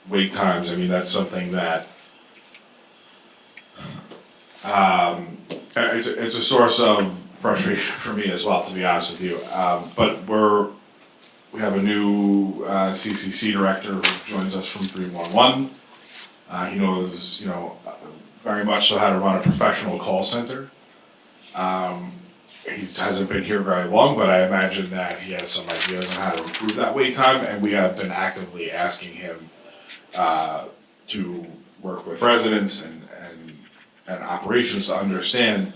wait times, I mean, that's something that, it's a source of frustration for me as well, to be honest with you. But we have a new, CCC director who joins us from 311. He knows, very much so how to run a professional call center. He hasn't been here very long, but I imagine that he has some ideas on how to improve that wait time, and we have been actively asking him to work with residents and operations to understand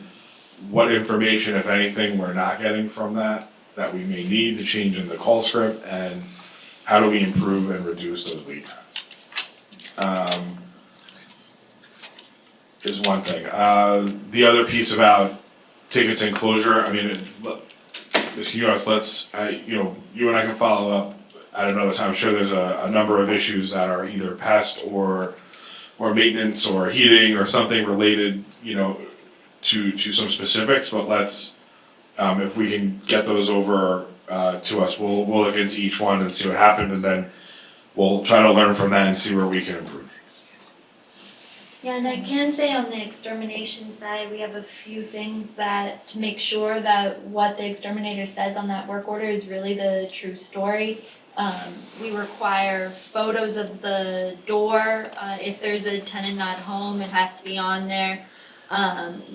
what information, if anything, we're not getting from that we may need to change in the call script, and how do we improve and reduce those wait times. Is one thing. The other piece about tickets and closure, I mean, Ms. Munoz, you and I can follow up at another time. I'm sure there's a number of issues that are either pest or maintenance or heating or something related, to some specifics, but let's, if we can get those over to us, we'll look into each one and see what happened, and then we'll try to learn from that and see where we can improve. Yeah, and I can say on the extermination side, we have a few things that, to make sure that what the exterminator says on that work order is really the true story. We require photos of the door. If there's a tenant not home, it has to be on there.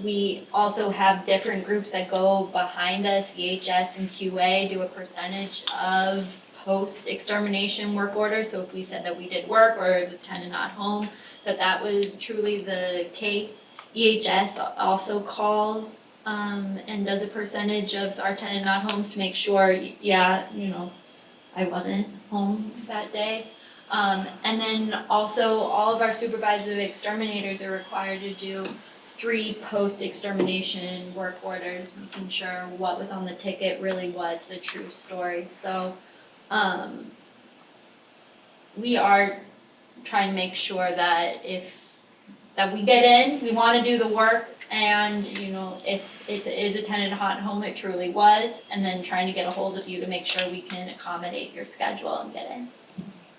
We also have different groups that go behind us, EHS and QA, do a percentage of post-extermination work orders. So if we said that we did work or it was a tenant not home, that was truly the case. EHS also calls and does a percentage of our tenant not homes to make sure, I wasn't home that day. And then also all of our supervisors exterminators are required to do 3 post-extermination work orders, making sure what was on the ticket really was the true story. So we are trying to make sure that that we get in, we wanna do the work, and if it is a tenant hot home, it truly was, and then trying to get a hold of you to make sure we can accommodate your schedule and get in.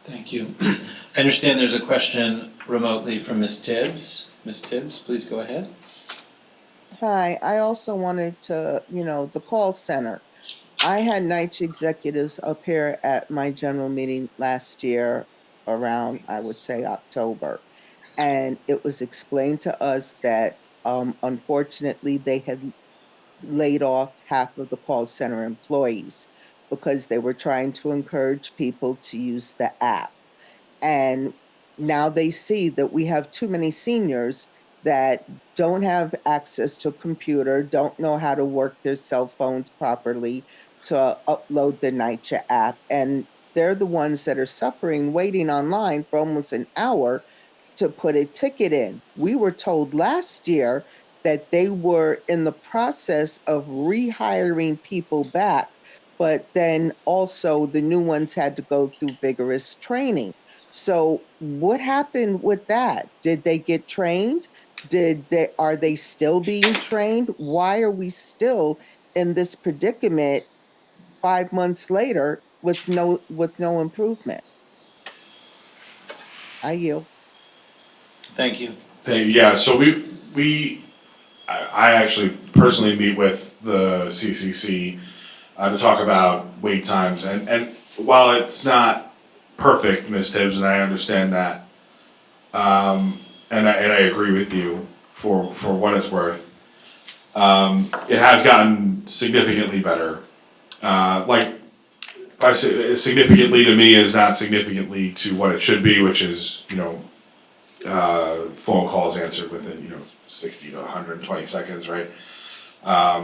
Thank you. I understand there's a question remotely from Ms. Tibbs. Ms. Tibbs, please go ahead. Hi, I also wanted to, the call center. I had NYCHA executives up here at my general meeting last year around, I would say, October. And it was explained to us that unfortunately they had laid off half of the call center employees because they were trying to encourage people to use the app. And now they see that we have too many seniors that don't have access to a computer, don't know how to work their cell phones properly to upload the NYCHA app. And they're the ones that are suffering waiting online for almost an hour to put a ticket in. We were told last year that they were in the process of rehiring people back, but then also the new ones had to go through vigorous training. So what happened with that? Did they get trained? Are they still being trained? Why are we still in this predicament 5 months later with no improvement? I yield. Thank you. Yeah, so I actually personally meet with the CCC to talk about wait times, and while it's not perfect, Ms. Tibbs, and I understand that, and I agree with you for what it's worth. It has gotten significantly better. Like I say, significantly to me is not significantly to what it should be, which is phone calls answered within 60 to 120 seconds, right?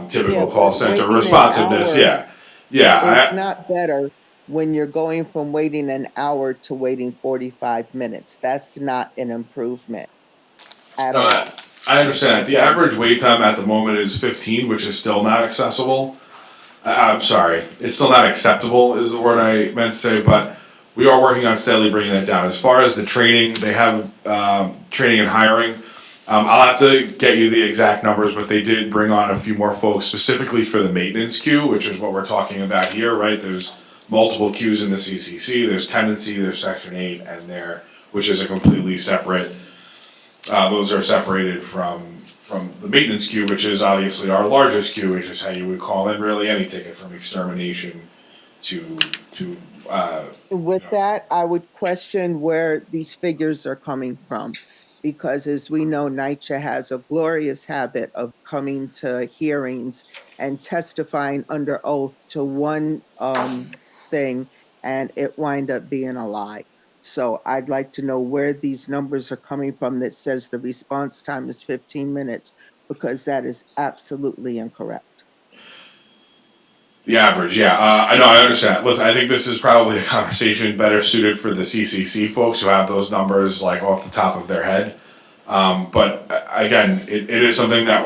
Typical Yeah, call but center waiting an responsiveness, hour, yeah. it's not better when you're going from waiting an hour to waiting 45 minutes. That's not an improvement at No, all. I understand. The average wait time at the moment is 15, which is still not accessible. I'm sorry, it's still not acceptable is the word I meant to say, but we are working on steadily bringing that down. As far as the training, they have training and hiring. I'll have to get you the exact numbers, but they did bring on a few more folks specifically for the maintenance queue, which is what we're talking about here, right? There's multiple queues in the CCC. There's tenancy, there's Section 8, and there, which is a completely separate. Those are separated from the maintenance queue, which is obviously our largest queue, which is how you would call in really any ticket from extermination to With that, I would question where these figures are coming from. Because as we know, NYCHA has a glorious habit of coming to hearings and testifying under oath to one thing, and it wind up being a lie. So I'd like to know where these numbers are coming from that says the response time is 15 minutes, because that is absolutely incorrect. the average. Yeah, I know, I understand. Listen, I think this is probably a conversation better suited for the CCC folks who have those numbers like off the top of their head. But again, it is something that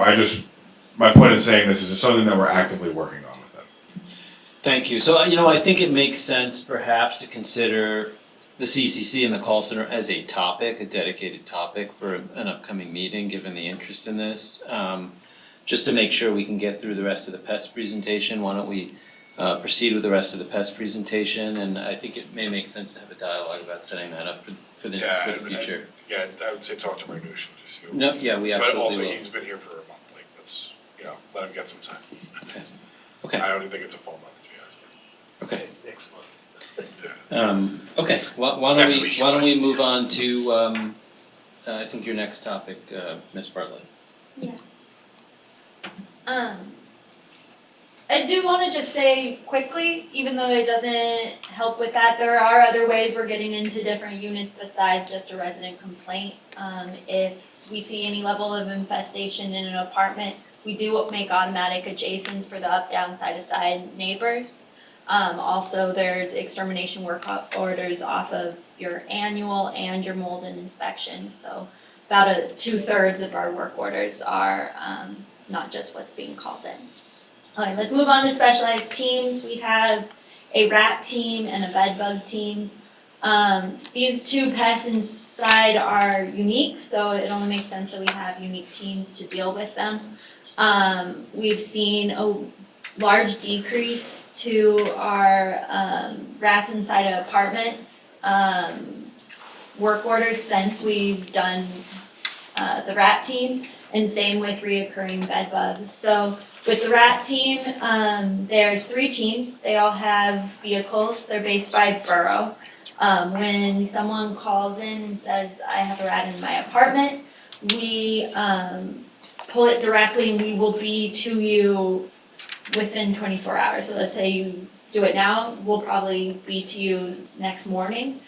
my point in saying this is something that we're actively working on with them. Thank you. So, I think it makes sense perhaps to consider the CCC and the call center as a topic, a dedicated topic for an upcoming meeting, given the interest in this. Just to make sure we can get through the rest of the PES presentation, why don't we proceed with the rest of the PES presentation? And I think it may make sense to have a dialogue about setting that up for the future. Yeah, I would say talk to Marnoush. No, yeah, we absolutely But also, will. he's been here for a month, like, let's, let him get some time. Okay. I don't even think it's a full month, to be honest. Okay. Next month. Okay, why don't we move on to, I think your next topic, Ms. Bartlett. Yeah. I do want to just say quickly, even though it doesn't help with that, there are other ways we're getting into different units besides just a resident complaint. If we see any level of infestation in an apartment, we do make automatic adjacents for the up, down, side to side neighbors. Also, there's extermination work orders off of your annual and your mold and inspections. So about 2/3 of our work orders are not just what's being called in. Alright, let's move on to specialized teams. We have a rat team and a bed bug team. These two pests inside are unique, so it only makes sense that we have unique teams to deal with them. We've seen a large decrease to our rats inside of apartments work orders since we've done the rat team, and same with reoccurring bed bugs. So with the rat team, there's 3 teams. They all have vehicles. They're based by borough. When someone calls in and says, I have a rat in my apartment, we pull it directly and we will be to you within 24 hours. So let's say you do it now, we'll probably be to you next morning.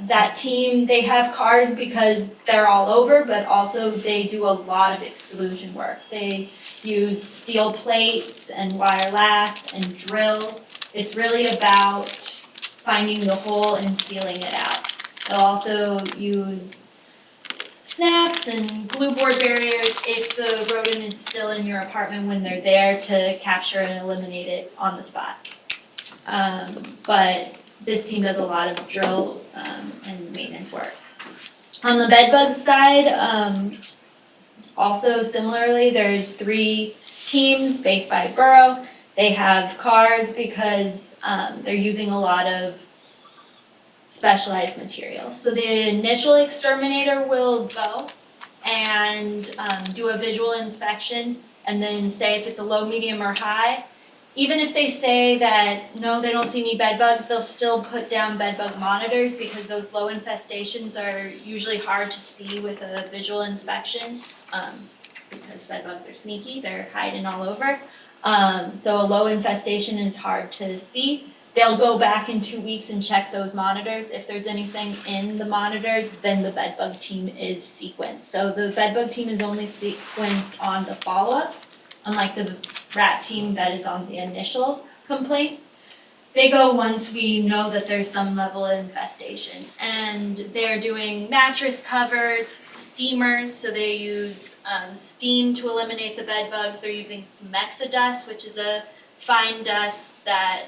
That team, they have cars because they're all over, but also they do a lot of exclusion work. They use steel plates and wire lath and drills. It's really about finding the hole and sealing it out. They'll also use snaps and glue board barriers if the rodent is still in your apartment when they're there to capture and eliminate it on the spot. But this team does a lot of drill and maintenance work. On the bedbug side, also similarly, there's 3 teams based by borough. They have cars because they're using a lot of specialized materials. So the initial exterminator will go and do a visual inspection and then say if it's a low, medium, or high. Even if they say that, no, they don't see any bed bugs, they'll still put down bed bug monitors because those low infestations are usually hard to see with a visual inspection. Because bed bugs are sneaky, they're hiding all over. So a low infestation is hard to see. They'll go back in 2 weeks and check those monitors. If there's anything in the monitors, then the bed bug team is sequenced. So the bed bug team is only sequenced on the follow-up, unlike the rat team that is on the initial complaint. They go once we know that there's some level of infestation. And they're doing mattress covers, steamers, so they use steam to eliminate the bed bugs. They're using Smexa dust, which is a fine dust that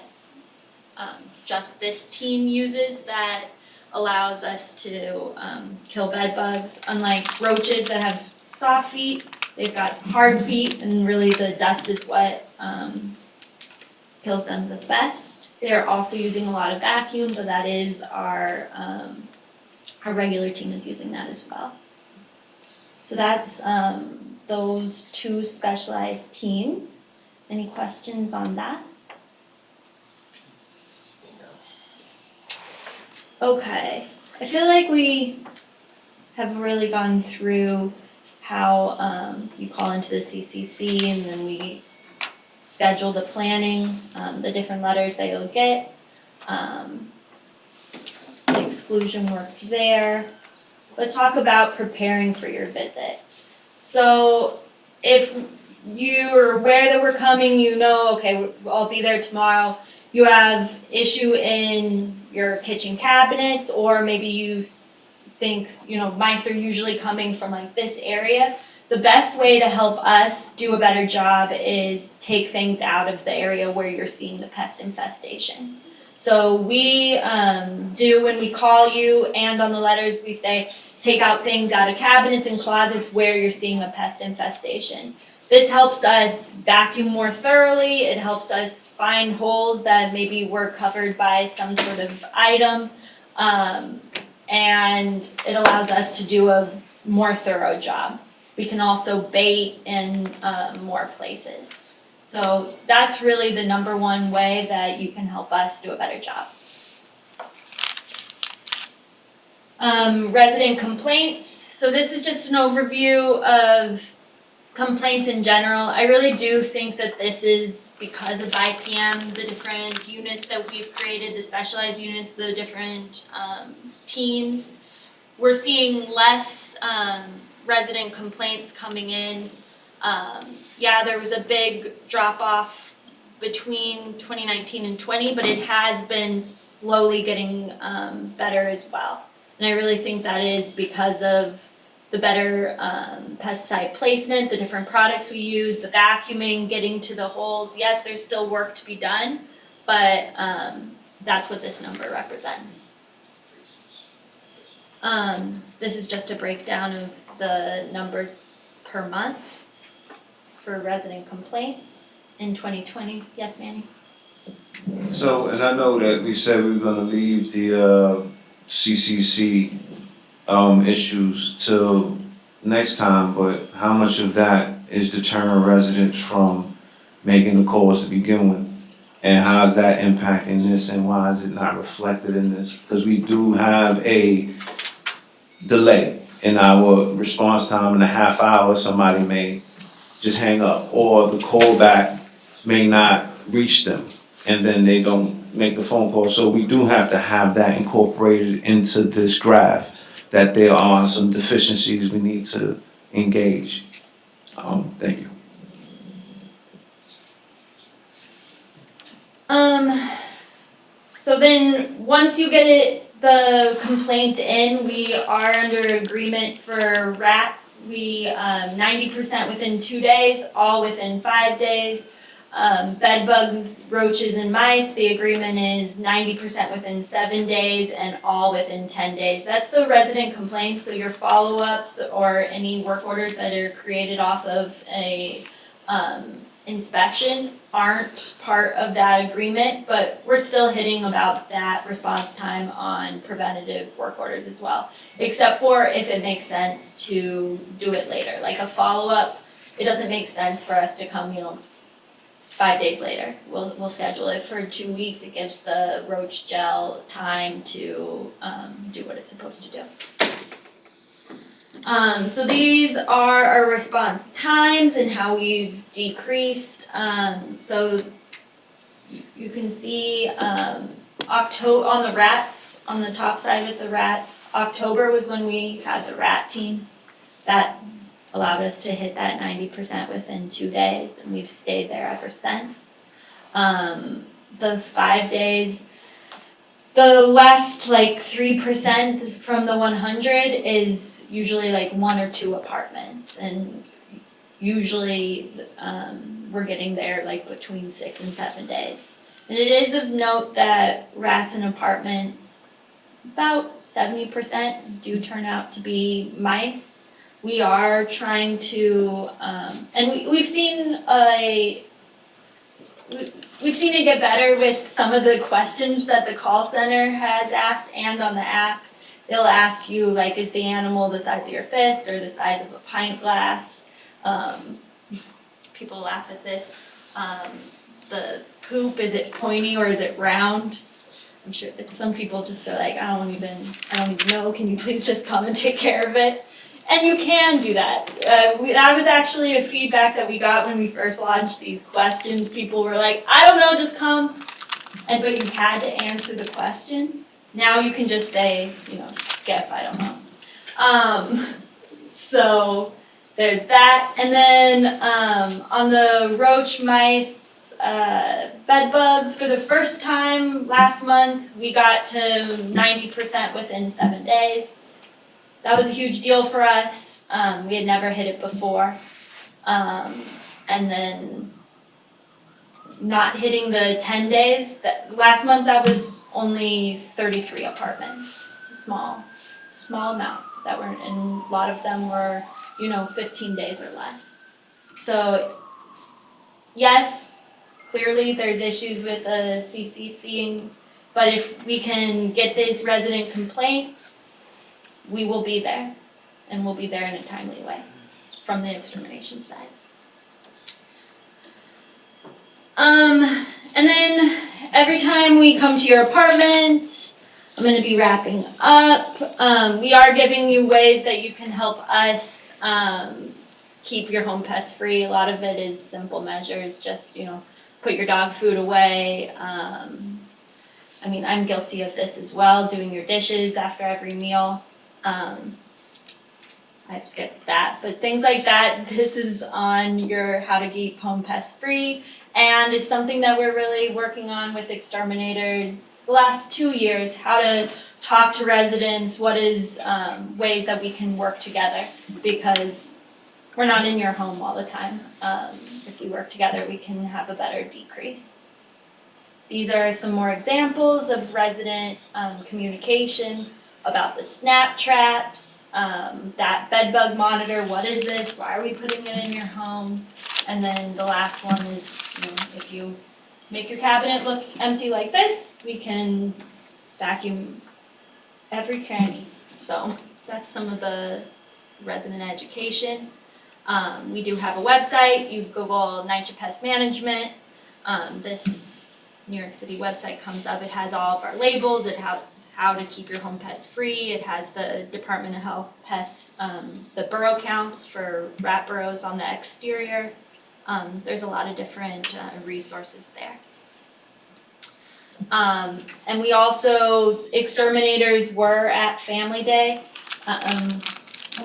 just this team uses that allows us to kill bed bugs. Unlike roaches that have soft feet, they've got hard feet, and really the dust is what kills them the best. They're also using a lot of vacuum, but that is our regular team is using that as well. So that's those 2 specialized teams. Any questions on that? Okay, I feel like we have really gone through how you call into the CCC and then we schedule the planning, the different letters that you'll get, the exclusion work there. Let's talk about preparing for your visit. So if you're aware that we're coming, you know, okay, I'll be there tomorrow. You have issue in your kitchen cabinets, or maybe you think, mice are usually coming from like this area. The best way to help us do a better job is take things out of the area where you're seeing the pest infestation. So we do when we call you, and on the letters we say, take out things out of cabinets and closets where you're seeing a pest infestation. This helps us vacuum more thoroughly. It helps us find holes that maybe were covered by some sort of item. And it allows us to do a more thorough job. We can also bait in more places. So that's really the number one way that you can help us do a better job. Resident complaints. So this is just an overview of complaints in general. I really do think that this is because of IPM, the different units that we've created, the specialized units, the different teams. We're seeing less resident complaints coming in. Yeah, there was a big drop off between 2019 and 20, but it has been slowly getting better as well. And I really think that is because of the better pesticide placement, the different products we use, the vacuuming, getting to the holes. Yes, there's still work to be done, but that's what this number represents. This is just a breakdown of the numbers per month for resident complaints in 2020. Yes, Manny? So, and I know that we said we were gonna leave the CCC issues till next time, but how much of that is deterring residents from making the calls to begin with? And how is that impacting this, and why is it not reflected in this? Because we do have a delay in our response time in a half hour, somebody may just hang up, or the callback may not reach them, and then they don't make the phone call. So we do have to have that incorporated into this graph, that there are some deficiencies we need to engage. Thank you. So then, once you get the complaint in, we are under agreement for rats. We, 90% within 2 days, all within 5 days. Bed bugs, roaches, and mice, the agreement is 90% within 7 days and all within 10 days. That's the resident complaints, so your follow-ups or any work orders that are created off of a, inspection aren't part of that agreement, but we're still hitting about that response time on preventative work orders as well. Except for if it makes sense to do it later, like a follow-up, it doesn't make sense for us to come, 5 days later. We'll schedule it for 2 weeks. It gives the roach gel time to do what it's supposed to do. So these are our response times and how we've decreased. So you can see October on the rats, on the top side with the rats. October was when we had the rat team. That allowed us to hit that 90% within 2 days, and we've stayed there ever since. The 5 days, the last 3% from the 100 is usually 1 or 2 apartments, and usually we're getting there between 6 and 7 days. And it is of note that rats in apartments, about 70% do turn out to be mice. We are trying to, and we've seen it get better with some of the questions that the call center has asked and on the app. They'll ask you, is the animal the size of your fist or the size of a pint glass? People laugh at this. The poop, is it pointy or is it round? I'm sure some people just are like, I don't even know, can you please just come and take care of it? And you can do that. That was actually a feedback that we got when we first launched these questions. People were like, I don't know, just come. But you had to answer the question. Now you can just say, skip, I don't know. So there's that. And then on the roach, mice, bed bugs, for the first time last month, we got to 90% within 7 days. That was a huge deal for us. We had never hit it before. And then not hitting the 10 days. Last month that was only 33 apartments. It's a small amount that were, and a lot of them were, 15 days or less. So yes, clearly there's issues with the CCC, but if we can get these resident complaints, we will be there, and we'll be there in a timely way from the extermination side. And then every time we come to your apartment, I'm going to be wrapping up. We are giving you ways that you can help us keep your home pest free. A lot of it is simple measures, just, put your dog food away. I'm guilty of this as well, doing your dishes after every meal. I've skipped that, but things like that, this is on your how to keep home pest free, and is something that we're really working on with exterminators the last 2 years, how to talk to residents, what is ways that we can work together, because we're not in your home all the time. If we work together, we can have a better decrease. These are some more examples of resident communication about the snap traps, that bed bug monitor, what is this, why are we putting it in your home? And then the last one is, if you make your cabinet look empty like this, we can vacuum every cranny. So that's some of the resident education. We do have a website. You Google NYCHA Pest Management. This New York City website comes up, it has all of our labels, it has how to keep your home pest free, it has the Department of Health pests, the burrow counts for rat burrows on the exterior. There's a lot of different resources there. And we also, exterminators were at Family Day,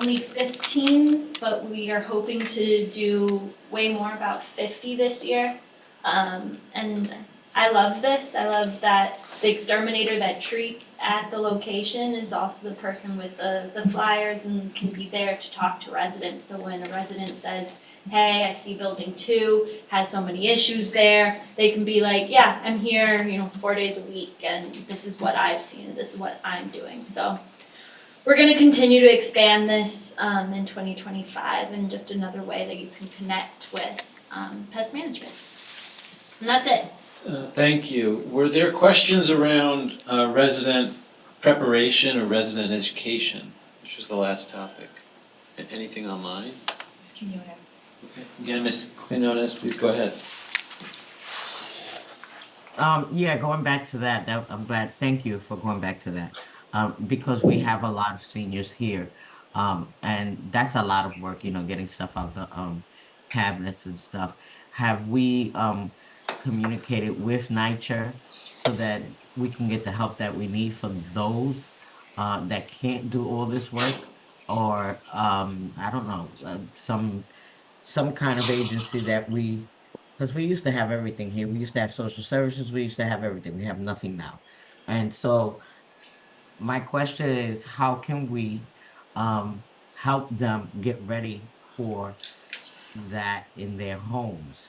only 15, but we are hoping to do way more, about 50 this year. And I love this. I love that the exterminator that treats at the location is also the person with the flyers and can be there to talk to residents. So when a resident says, hey, I see building 2 has so many issues there, they can be like, yeah, I'm here, 4 days a week, and this is what I've seen, and this is what I'm doing. So we're gonna continue to expand this in 2025, and just another way that you can connect with pest management. And that's it. Thank you. Were there questions around resident preparation or resident education, which was the last topic? Anything online? Ms. Quinones. Okay, again, Ms. Quinones, please go ahead. Yeah, going back to that, I'm glad, thank you for going back to that. Because we have a lot of seniors here. And that's a lot of work, getting stuff out the cabinets and stuff. Have we communicated with NYCHA so that we can get the help that we need for those that can't do all this work? Or I don't know, some kind of agency that because we used to have everything here. We used to have social services. We used to have everything. We have nothing now. And so my question is, how can we help them get ready for that in their homes?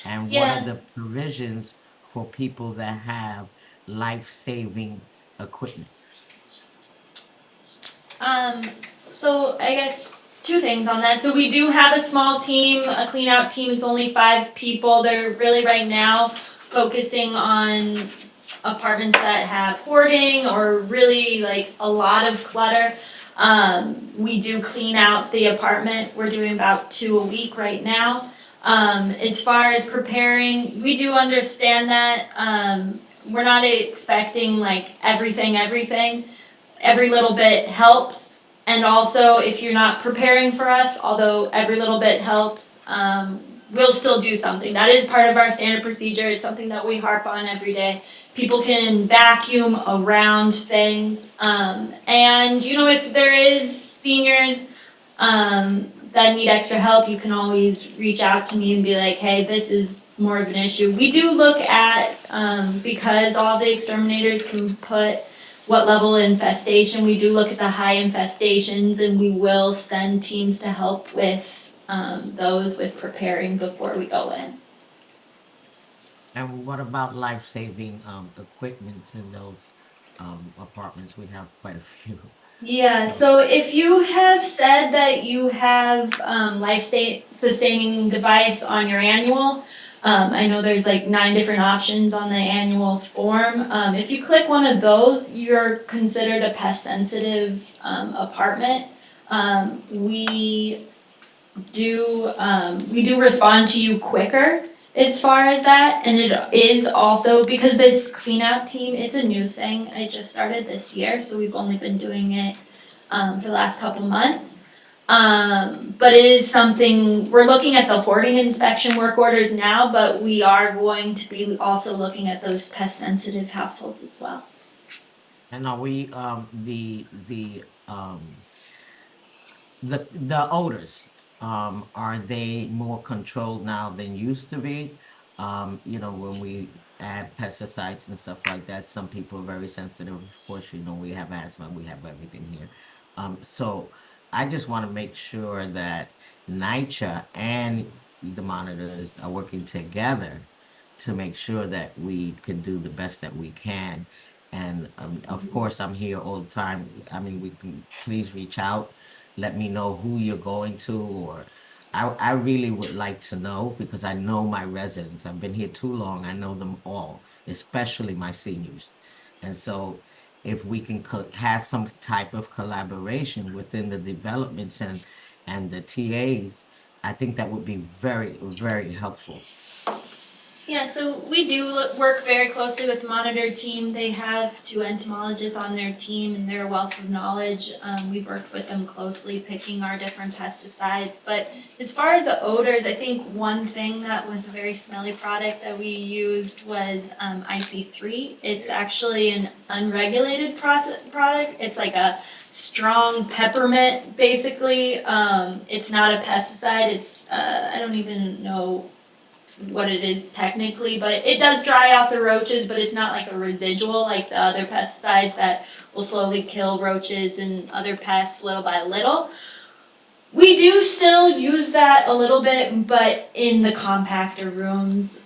And what are Yeah. the provisions for people that have life-saving equipment? So I guess 2 things on that. So we do have a small team, a clean out team. It's only 5 people. They're really right now focusing on apartments that have hoarding or really like a lot of clutter. We do clean out the apartment. We're doing about 2 a week right now. As far as preparing, we do understand that. We're not expecting like everything. Every little bit helps. And also, if you're not preparing for us, although every little bit helps, we'll still do something. That is part of our standard procedure. It's something that we harp on every day. People can vacuum around things. And, if there is seniors that need extra help, you can always reach out to me and be like, hey, this is more of an issue. We do look at, because all the exterminators can put what level of infestation, we do look at the high infestations, and we will send teams to help with those with preparing before we go in. And what about life-saving equipment in those apartments? We have quite a few. Yeah, so if you have said that you have life-sustaining device on your annual, I know there's like 9 different options on the annual form. If you click one of those, you're considered a pest-sensitive apartment. We do respond to you quicker as far as that, and it is also because this clean out team, it's a new thing. I just started this year, so we've only been doing it for the last couple months. But it is something, we're looking at the hoarding inspection work orders now, but we are going to be also looking at those pest sensitive households as well. And are we the odors, are they more controlled now than used to be? When we add pesticides and stuff like that, some people are very sensitive. Of course, we have asthma, we have everything here. So I just want to make sure that NYCHA and the monitors are working together to make sure that we can do the best that we can. And of course, I'm here all the time. I mean, we can please reach out, let me know who you're going to, or I really would like to know because I know my residents. I've been here too long. I know them all, especially my seniors. And so if we can have some type of collaboration within the developments and the TAs, I think that would be very, very helpful. Yeah, so we do work very closely with the Monitor team. They have 2 entomologists on their team and they're a wealth of knowledge. We've worked with them closely picking our different pesticides. But as far as the odors, I think one thing that was a very smelly product that we used was IC3. It's actually an unregulated product. It's like a strong peppermint, basically. It's not a pesticide. It's, I don't even know what it is technically, but it does dry out the roaches, but it's not like a residual like the other pesticides that will slowly kill roaches and other pests little by little. We do still use that a little bit, but in the compactor rooms,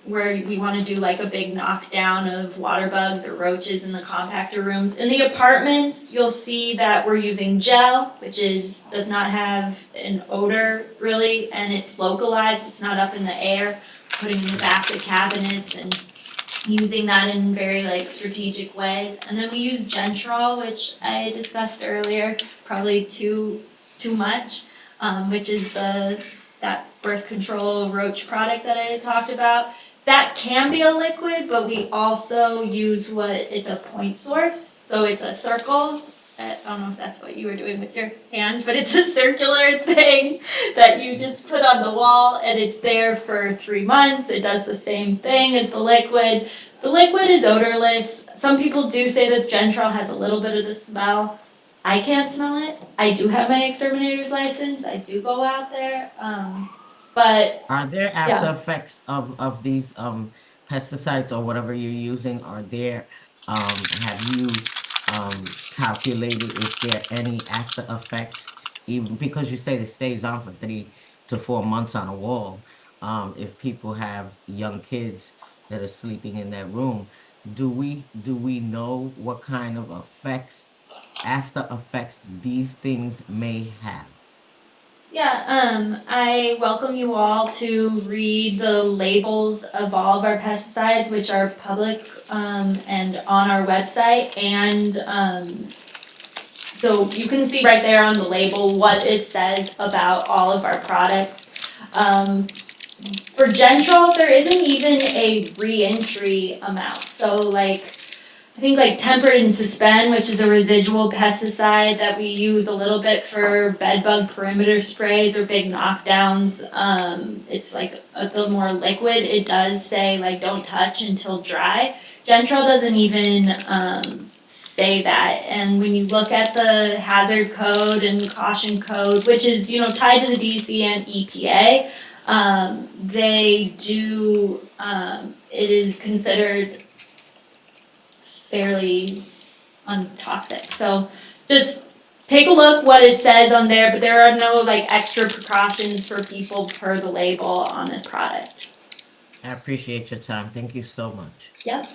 where we want to do like a big knockdown of water bugs or roaches in the compactor rooms. In the apartments, you'll see that we're using gel, which does not have an odor really, and it's localized, it's not up in the air, putting in the backs of cabinets and using that in very like strategic ways. And then we use Gentrol, which I discussed earlier, probably too much, which is that birth control roach product that I talked about. That can be a liquid, but we also use it's a point source. So it's a circle. I don't know if that's what you were doing with your hands, but it's a circular thing that you just put on the wall and it's there for 3 months. It does the same thing as the liquid. The liquid is odorless. Some people do say that Gentrol has a little bit of the smell. I can't smell it. I do have my exterminator's license. I do go out there. But Are there after effects of these pesticides or whatever you're using? Are there have you calculated if there are any after effects? Even because you said it stays on for 3 to 4 months on a wall. If people have young kids that are sleeping in that room, do we know what kind of effects, after effects, these things may have? yeah, I welcome you all to read the labels of all of our pesticides, which are public and on our website. And so you can see right there on the label what it says about all of our products. For Gentrol, there isn't even a re-entry amount. So like, I think like tempered and suspend, which is a residual pesticide that we use a little bit for bedbug perimeter sprays or big knockdowns. It's like the more liquid. It does say like don't touch until dry. Gentrol doesn't even say that. And when you look at the hazard code and caution code, which is tied to the DEC and EPA, they do. It is considered fairly untoxic. So just take a look what it says on there, but there are no like extra precautions for people per the label on this product. I appreciate your time. Thank you so much. Yep.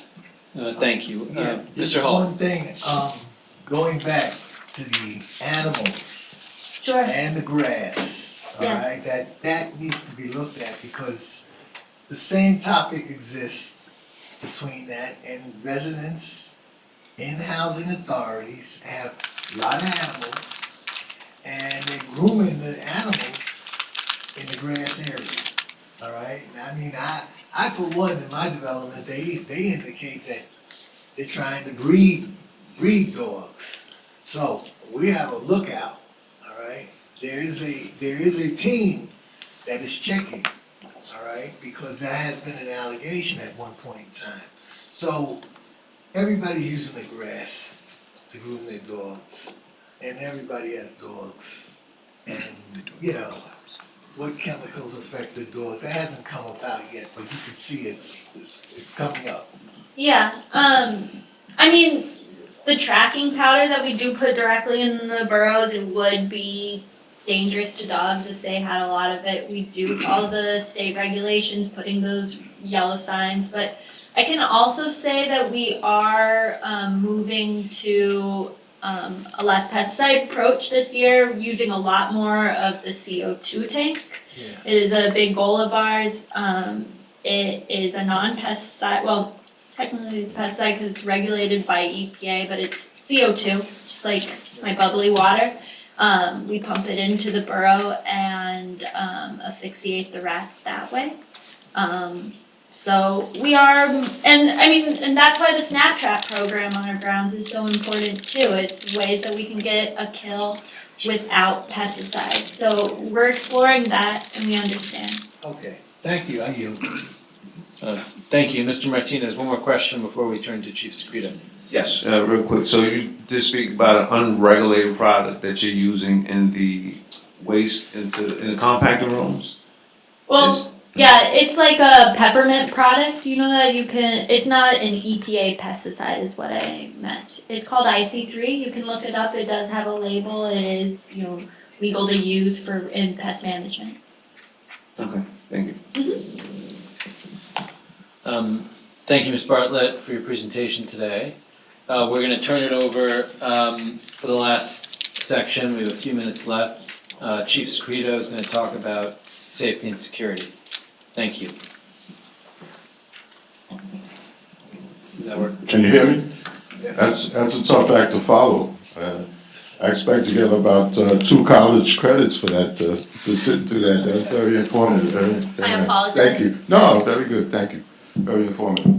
Thank you. Yeah, Mr. just Hall. one thing, going back to the animals Sure. and the grass, Yeah. alright, that needs to be looked at because the same topic exists between that and residents in housing authorities have a lot of animals and they're grooming the animals in the grass area, alright? I mean, I for one, in my development, they indicate that they're trying to breed dogs. So we have a lookout, alright? There is a team that is checking, alright? Because that has been an allegation at one point in time. So everybody's using the grass to groom their dogs. And everybody has dogs. And what chemicals affect the dogs? That hasn't come about yet, but you can see it's coming up. Yeah. I mean, the tracking powder that we do put directly in the burrows, it would be dangerous to dogs if they had a lot of it. We do follow the state regulations, putting those yellow signs, but I can also say that we are moving to a less pesticide approach this year, using a lot more of the CO2 tank. Yeah. It is a big goal of ours. It is a non-pesticide, well, technically it's pesticide because it's regulated by EPA, but it's CO2, just like my bubbly water. We pump it into the burrow and asphyxiate the rats that way. So we are, and that's why the Snap Trap program on our grounds is so important too. It's ways that we can get a kill without pesticides. So we're exploring that and we understand. Okay, thank you, I yield. Thank you, Mr. Martinez. One more question before we turn to Chief Secreto. Yes, real quick, so you did speak about an unregulated product that you're using in the waste in the compacting rooms? Well, yeah, it's like a peppermint product. You know that you can, it's not an EPA pesticide is what I meant. It's called IC3. You can look it up. It does have a label. It is, legal to use in pest management. Okay, thank you. Thank you, Ms. Bartlett, for your presentation today. We're gonna turn it over for the last section. We have a few minutes left. Chief Secreto is gonna talk about safety and security. Thank you. Does that work? Can you hear me? That's a tough act to follow. I expect to get about 2 college credits for that, to sit through that. That's very informative. I apologize. Thank you. No, very good, thank you. Very informative.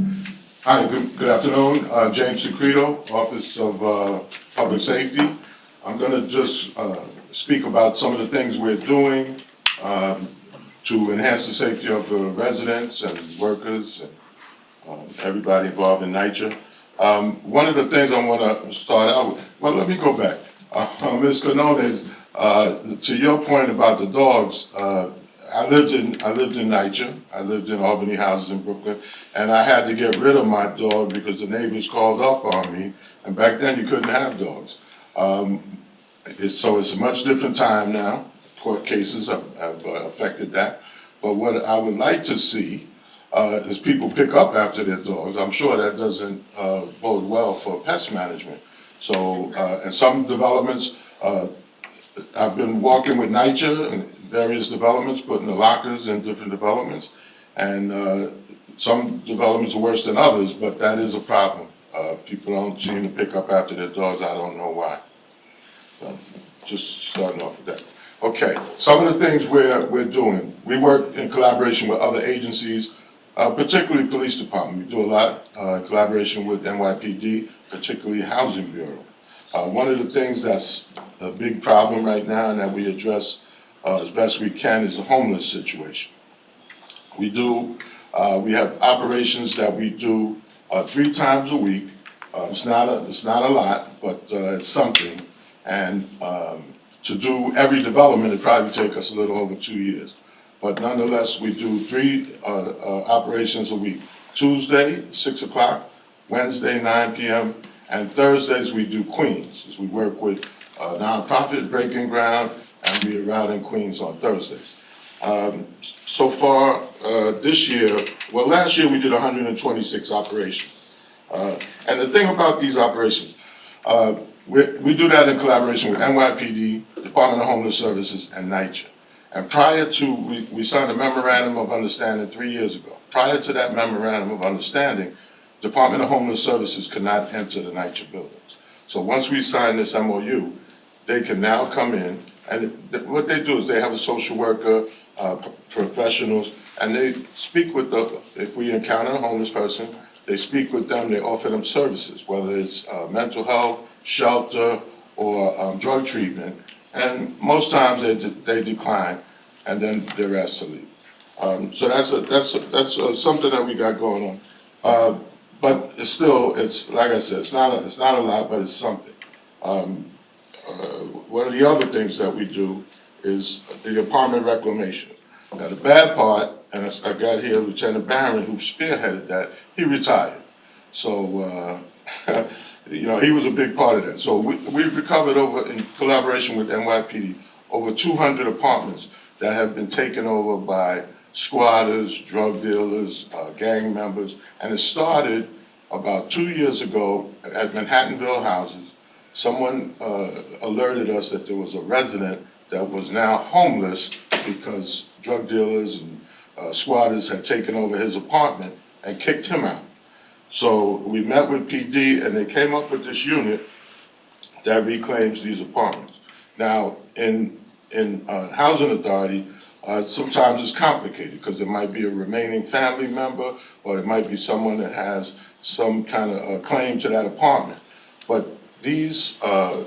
Hi, good afternoon. James Secreto, Office of Public Safety. I'm gonna just speak about some of the things we're doing to enhance the safety of the residents and workers and everybody involved in NYCHA. One of the things I want to start out with, well, let me go back. Ms. Canones, to your point about the dogs, I lived in NYCHA. I lived in Albany houses in Brooklyn, and I had to get rid of my dog because the neighbors called up on me, and back then you couldn't have dogs. So it's a much different time now. Court cases have affected that. But what I would like to see is people pick up after their dogs. I'm sure that doesn't bode well for pest management. So, and some developments, I've been walking with NYCHA and various developments, putting the lockers in different developments. And some developments are worse than others, but that is a problem. People don't seem to pick up after their dogs. I don't know why. Just starting off with that. Okay, some of the things we're doing. We work in collaboration with other agencies, particularly police department. We do a lot in collaboration with NYPD, particularly Housing Bureau. One of the things that's a big problem right now and that we address as best we can is the homeless situation. We have operations that we do 3 times a week. It's not a lot, but it's something. And to do every development, it probably take us a little over 2 years. But nonetheless, we do 3 operations a week. Tuesday, 6 o'clock, Wednesday, 9 p.m., and Thursdays we do Queens, as we work with a nonprofit Breaking Ground, and we are out in Queens on Thursdays. So far this year, well, last year we did 126 operations. And the thing about these operations, we do that in collaboration with NYPD, Department of Homeless Services, and NYCHA. And prior to, we signed a memorandum of understanding 3 years ago. Prior to that memorandum of understanding, Department of Homeless Services could not enter the NYCHA buildings. So once we sign this MOU, they can now come in, and what they do is they have a social worker, professionals, and they speak with if we encounter a homeless person, they speak with them, they offer them services, whether it's mental health, shelter, or drug treatment. And most times they decline, and then they're asked to leave. So that's something that we got going on. But it's still, it's like I said, it's not a lot, but it's something. One of the other things that we do is the apartment reclamation. Now the bad part, and I got here Lieutenant Barron, who spearheaded that, he retired. So, he was a big part of that. So we've recovered in collaboration with NYPD, over 200 apartments that have been taken over by squatters, drug dealers, gang members, and it started about 2 years ago at Manhattanville Houses. Someone alerted us that there was a resident that was now homeless because drug dealers and squatters had taken over his apartment and kicked him out. So we met with PD and they came up with this unit that reclaims these apartments. Now, in Housing Authority, sometimes it's complicated because there might be a remaining family member or it might be someone that has some kind of claim to that apartment. But these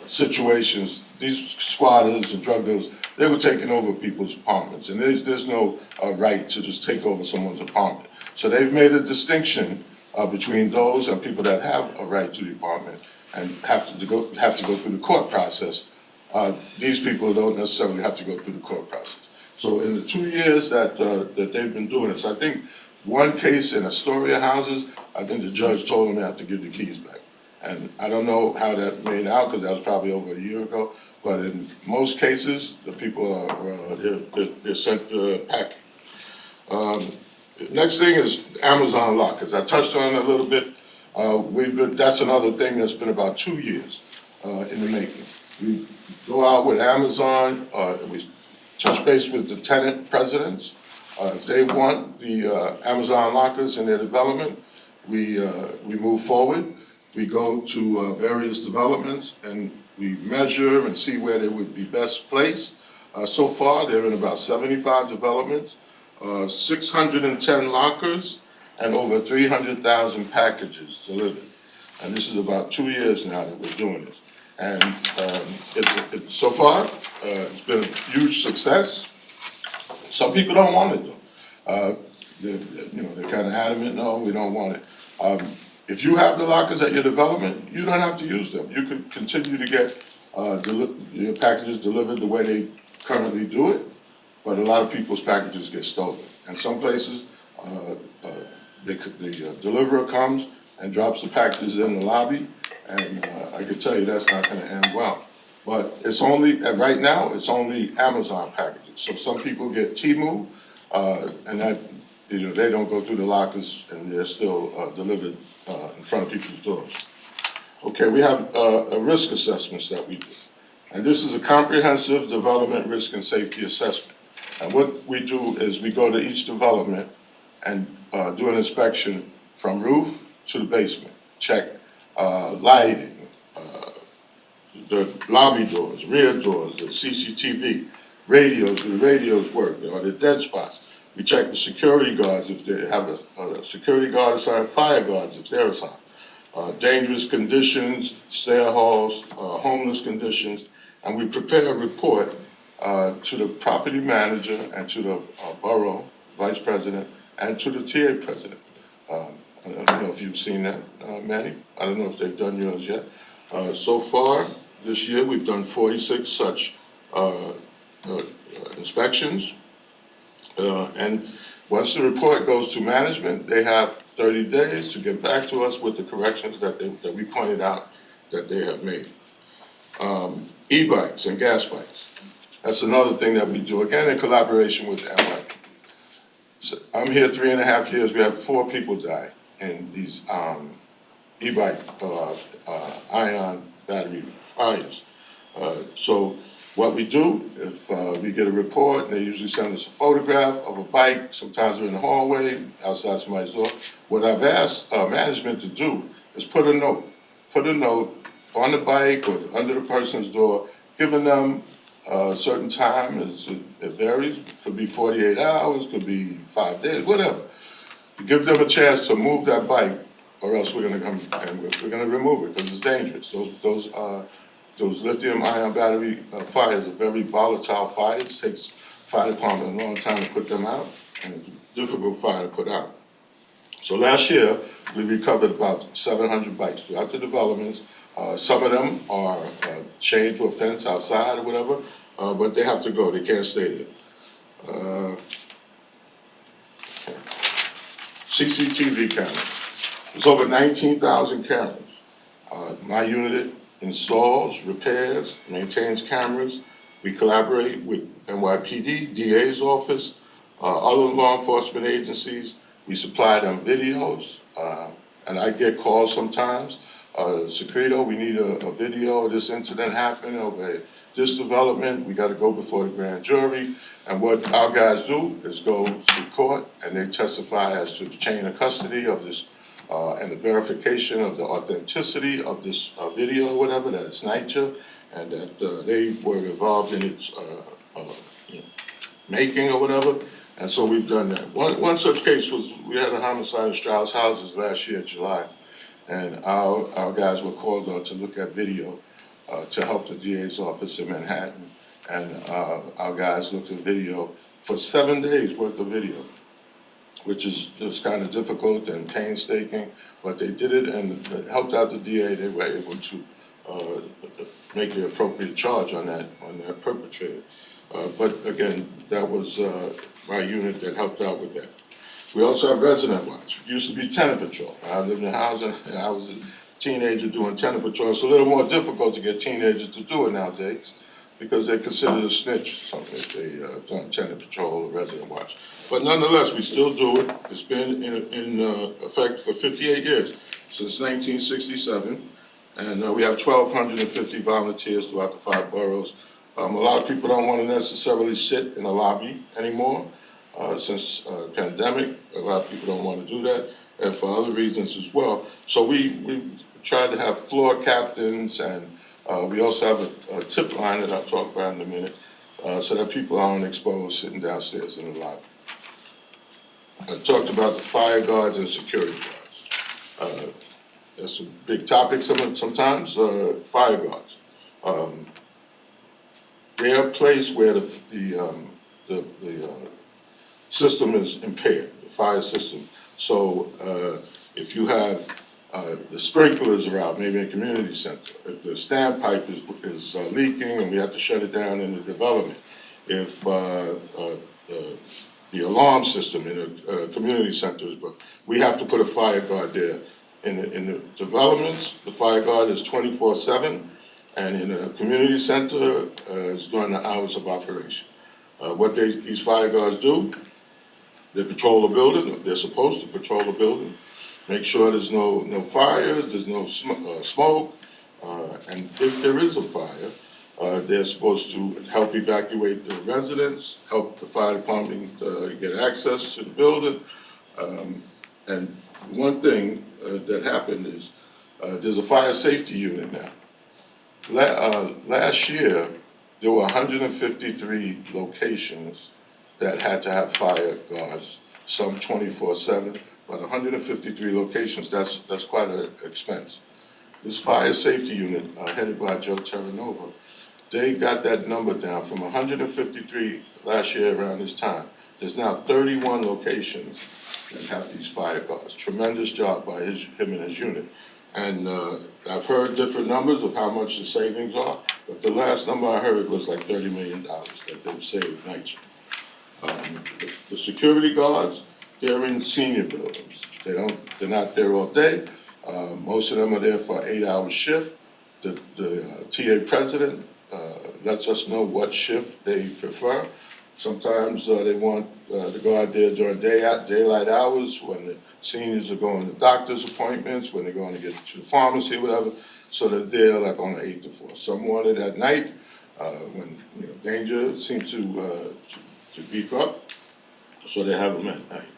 situations, these squatters and drug dealers, they were taking over people's apartments, and there's no right to just take over someone's apartment. So they've made a distinction between those and people that have a right to the apartment and have to go through the court process. These people don't necessarily have to go through the court process. So in the 2 years that they've been doing this, I think one case in Astoria houses, I think the judge told them they have to give the keys back. And I don't know how that made out because that was probably over a year ago. But in most cases, the people are they're sent packing. Next thing is Amazon lockers. I touched on it a little bit. That's another thing that's been about 2 years in the making. We go out with Amazon. We touch base with the tenant presidents. If they want the Amazon lockers in their development, we move forward. We go to various developments and we measure and see where they would be best placed. So far, they're in about 75 developments, 610 lockers, and over 300,000 packages delivered. And this is about 2 years now that we're doing this. And so far, it's been a huge success. Some people don't want it though. They're kind of adamant, no, we don't want it. If you have the lockers at your development, you don't have to use them. You could continue to get your packages delivered the way they currently do it, but a lot of people's packages get stolen. And some places, the deliverer comes and drops the packages in the lobby, and I can tell you that's not going to end well. But it's only, right now, it's only Amazon packages. So some people get Temu, and that, they don't go through the lockers and they're still delivered in front of people's doors. Okay, we have a risk assessments that we do. And this is a comprehensive development risk and safety assessment. And what we do is we go to each development and do an inspection from roof to the basement. Check lighting, the lobby doors, rear doors, the CCTV, radios, do the radios work, are there dead spots? We check the security guards if they have a security guard assigned, fire guards if they're assigned. Dangerous conditions, stair halls, homeless conditions, and we prepare a report to the property manager and to the borough vice president and to the TA president. I don't know if you've seen that, Manny. I don't know if they've done yours yet. So far this year, we've done 46 such inspections. And once the report goes to management, they have 30 days to get back to us with the corrections that we pointed out that they have made. E-bikes and gas bikes. That's another thing that we do, again, in collaboration with NYCHA. So I'm here 3.5 years. We had 4 people die in these e-bike ion battery fires. So what we do, if we get a report, and they usually send us a photograph of a bike, sometimes they're in the hallway, outside somebody's door. What I've asked management to do is put a note on the bike or under the person's door, giving them a certain time. It varies, could be 48 hours, could be 5 days, whatever. Give them a chance to move that bike, or else we're gonna come and we're gonna remove it because it's dangerous. Those lithium-ion battery fires are very volatile fires. It takes fire department a long time to put them out, and it's a difficult fire to put out. So last year, we recovered about 700 bikes throughout the developments. Some of them are chained to a fence outside or whatever, but they have to go. They can't stay there. CCTV cameras. There's over 19,000 cameras. My unit installs, repairs, maintains cameras. We collaborate with NYPD, DA's office, other law enforcement agencies. We supply them videos, and I get calls sometimes. Secreto, we need a video of this incident happened over this development. We got to go before the grand jury. And what our guys do is go to court and they testify as to the chain of custody of this and the verification of the authenticity of this video or whatever, that it's NYCHA, and that they were involved in its making or whatever, and so we've done that. One such case was, we had a homicide in Strauss Houses last year, July, and our guys were called on to look at video to help the DA's office in Manhattan, and our guys looked at video for 7 days worth of video, which is kind of difficult and painstaking, but they did it and it helped out the DA. They were able to make the appropriate charge on that perpetrator. But again, that was my unit that helped out with that. We also have resident watch. It used to be tenant patrol. I lived in housing, and I was a teenager doing tenant patrol. It's a little more difficult to get teenagers to do it nowadays because they're considered a snitch, something if they done tenant patrol or resident watch. But nonetheless, we still do it. It's been in effect for 58 years, since 1967. And we have 1,250 volunteers throughout the 5 boroughs. A lot of people don't want to necessarily sit in a lobby anymore. Since pandemic, a lot of people don't want to do that, and for other reasons as well. So we try to have floor captains, and we also have a tip line that I'll talk about in a minute, so that people aren't exposed sitting downstairs in the lobby. I talked about the fire guards and security guards. That's a big topic sometimes, fire guards. They're a place where the system is impaired, the fire system. So if you have the sprinklers are out, maybe in a community center, if the standpipe is leaking and we have to shut it down in the development, if the alarm system in a community center is broken, we have to put a fire guard there. In the developments, the fire guard is 24/7, and in a community center, it's during the hours of operation. What these fire guards do, they patrol the building. They're supposed to patrol the building, make sure there's no fires, there's no smoke, and if there is a fire, they're supposed to help evacuate the residents, help the fire department get access to the building. And one thing that happened is there's a fire safety unit now. Last year, there were 153 locations that had to have fire guards, some 24/7, but 153 locations, that's quite an expense. This fire safety unit, headed by Joe Terranova, they got that number down from 153 last year around this time. There's now 31 locations that have these fire guards. Tremendous job by him and his unit. And I've heard different numbers of how much the savings are, but the last number I heard was like $30 million that they've saved NYCHA. The security guards, they're in senior buildings. They're not there all day. Most of them are there for an 8-hour shift. The TA president lets us know what shift they prefer. Sometimes they want to go out there during daylight hours when the seniors are going to doctor's appointments, when they're going to get to the pharmacy, whatever, so that they're like on an 8 to 4. Some want it at night when danger seems to beef up, so they have them at night.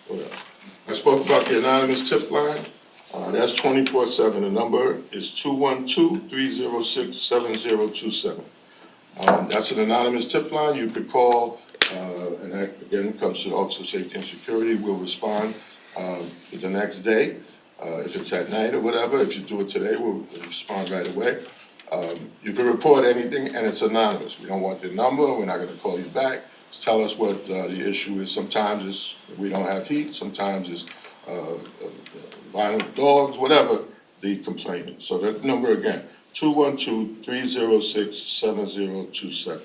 What else? I spoke about the anonymous tip line. That's 24/7. The number is 212-306-7027. That's an anonymous tip line. You could call, and that again comes to the Office of Safety and Security. We'll respond the next day. If it's at night or whatever, if you do it today, we'll respond right away. You can report anything and it's anonymous. We don't want your number, we're not gonna call you back. Just tell us what the issue is. Sometimes it's we don't have heat, sometimes it's violent dogs, whatever the complaint is. So that number again, 212-306-7027.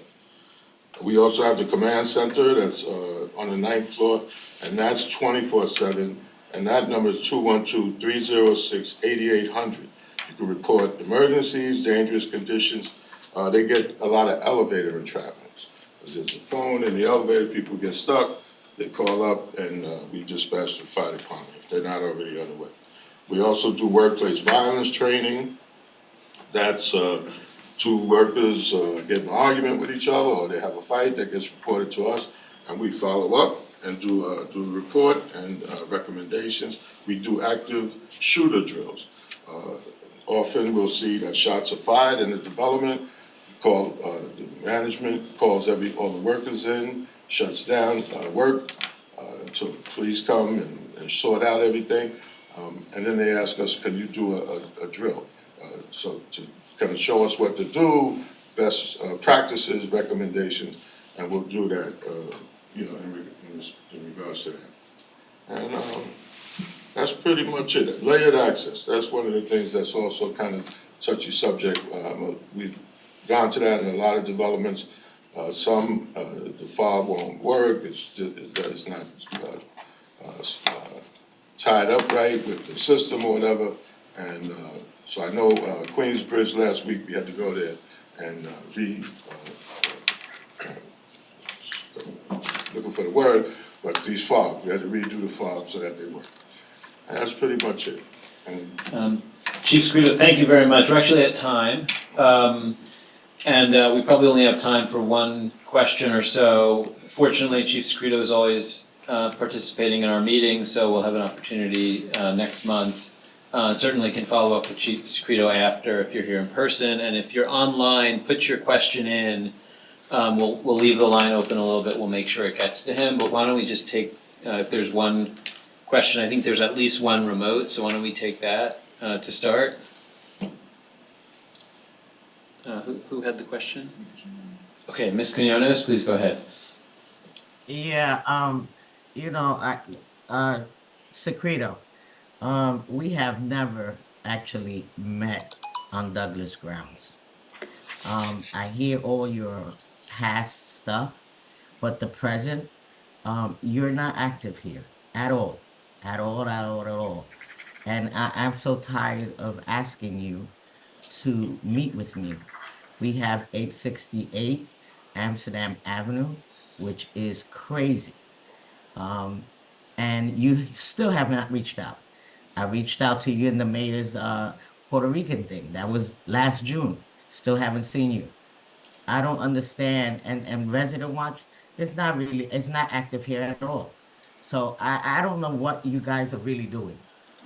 We also have the command center that's on the 9th floor, and that's 24/7, and that number is 212-306-8800. You can report emergencies, dangerous conditions. They get a lot of elevator entrapments. There's a phone in the elevator, people get stuck, they call up, and we dispatch the fire department if they're not already on the way. We also do workplace violence training. That's two workers get in an argument with each other, or they have a fight that gets reported to us, and we follow up and do a report and recommendations. We do active shooter drills. Often we'll see that shots are fired in the development. the management calls all the workers in, shuts down, work, until the police come and sort out everything. And then they ask us, can you do a drill? So to kind of show us what to do, best practices, recommendations, and we'll do that, in regards to that. And that's pretty much it. Layered access, that's one of the things that's also kind of touchy subject. We've gone to that in a lot of developments. The fob won't work, it's not tied up right with the system or whatever. And so I know Queensbridge last week, we had to go there and looking for the word, but these fobs, we had to redo the fobs so that they work. And that's pretty much it. And Chief Scrito, thank you very much. We're actually at time. And we probably only have time for one question or so. Fortunately, Chief Scrito is always participating in our meetings, so we'll have an opportunity next month. Certainly can follow up with Chief Scrito after if you're here in person. And if you're online, put your question in. We'll leave the line open a little bit. We'll make sure it gets to him. But why don't we just take, if there's one question, I think there's at least one remote, so why don't we take that to start? Who had the question? Okay, Ms. Quinones, please go ahead. Yeah, Secreto, we have never actually met on Douglas grounds. I hear all your past stuff, but the present, you're not active here at all, at all, at all, at all. And I'm so tired of asking you to meet with me. We have 868 Amsterdam Avenue, which is crazy. And you still have not reached out. I reached out to you in the mayor's Puerto Rican thing. That was last June. Still haven't seen you. I don't understand. And Resident Watch, it's not active here at all. So I don't know what you guys are really doing.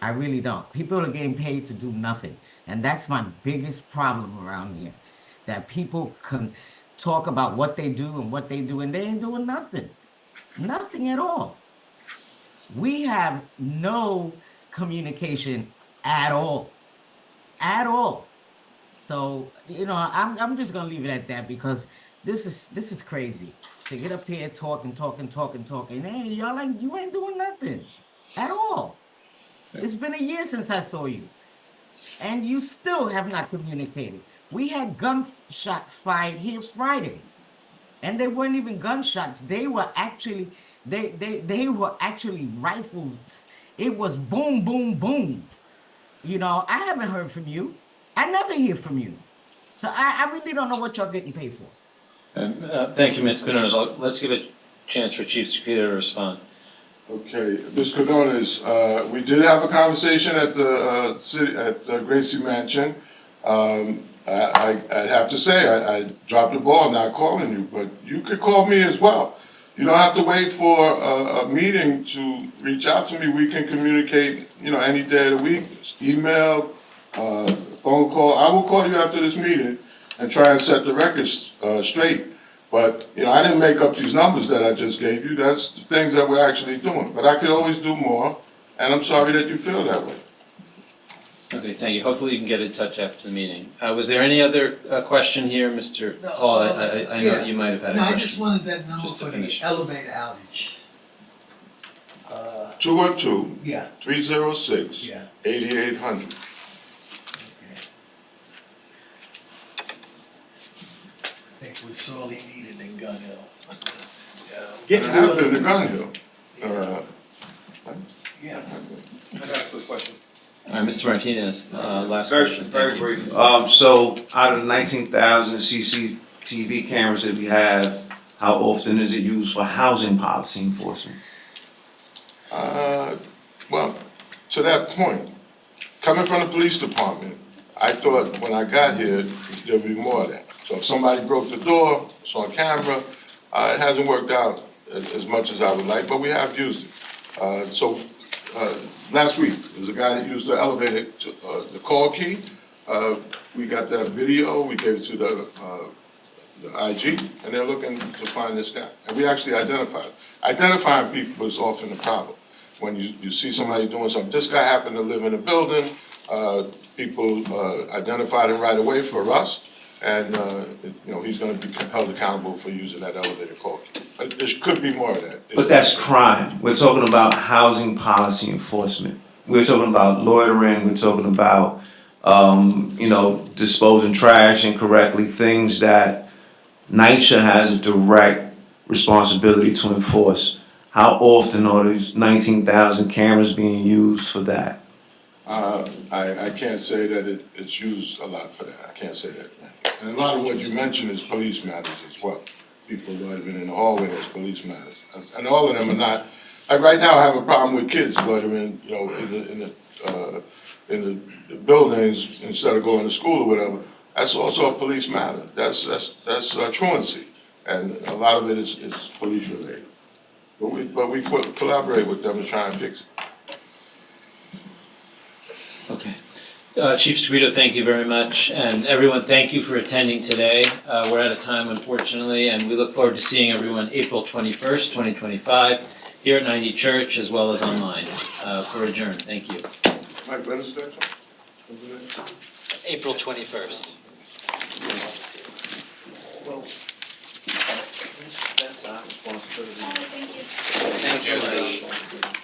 I really don't. People are getting paid to do nothing. And that's my biggest problem around here. That people can talk about what they do, and they ain't doing nothing. Nothing at all. We have no communication at all. At all. So, I'm just gonna leave it at that because this is crazy. To get up here talking, hey, you ain't doing nothing at all. It's been a year since I saw you. And you still have not communicated. We had gunshot fired here Friday. And they weren't even gunshots. They were actually rifles. It was boom, boom, boom. I haven't heard from you. I never hear from you. So I really don't know what y'all getting paid for. Thank you, Ms. Quinones. Let's give a chance for Chief Secretary to respond. Okay, Ms. Quinones, we did have a conversation at the Gracie Mansion. I'd have to say, I dropped the ball not calling you, but you could call me as well. You don't have to wait for a meeting to reach out to me. We can communicate, any day of the week, email, phone call. I will call you after this meeting and try and set the records straight. But, I didn't make up these numbers that I just gave you. That's the things that we're actually doing. But I could always do more, and I'm sorry that you feel that way. Okay, thank you. Hopefully you can get in touch after the meeting. Was there any other question here, Mr. Hall? I know you might have had a question. No, I just wanted that number Just to for the finish. elevator outage. 212 Yeah, 306 yeah. 8800. Okay. I think we're sorely needed in Gun Hill. Get It to happened the in Gun Hill. Yeah. I got a quick question. All right, Mr. Martinez, last Very, question. very Thank you. brief. So out of the 19,000 CCTV cameras that we have, how often is it used for housing policy enforcement? Well, to that point, coming from the police department, I thought when I got here, there'd be more of that. So if somebody broke the door, it's on camera, it hasn't worked out as much as I would like, but we have used it. Last week, there's a guy that used the elevator, the call key. We got that video, we gave it to the the IG, and they're looking to find this guy. And we actually identified. Identifying people is often a problem. When you see somebody doing something, this guy happened to live in a building, people identified him right away for us, and, he's gonna be held accountable for using that elevator call key. There could be more of that. But that's crime. We're talking about housing policy enforcement. We're talking about loitering, we're talking about, disposing trash incorrectly, things that NYCHA has a direct responsibility to enforce. How often are these 19,000 cameras being used for that? I can't say that it's used a lot for that, I can't say that. And a lot of what you mentioned is police matters as well. People loitering in the hallway, that's police matters. And all of them are not, like right now, I have a problem with kids loitering, in the buildings instead of going to school or whatever. That's also a police matter, that's truancy, and a lot of it is police related. But we collaborate with them to try and fix it. Okay. Chief Seguido, thank you very much, and everyone, thank you for attending today. We're out of time, unfortunately, and we look forward to seeing everyone April 21st, 2025, here at 90 Church, as well as online. We're adjourned. Thank you. Mike, when is that? April 21st. Well, that's our responsibility. Thank you. Thanks, everybody.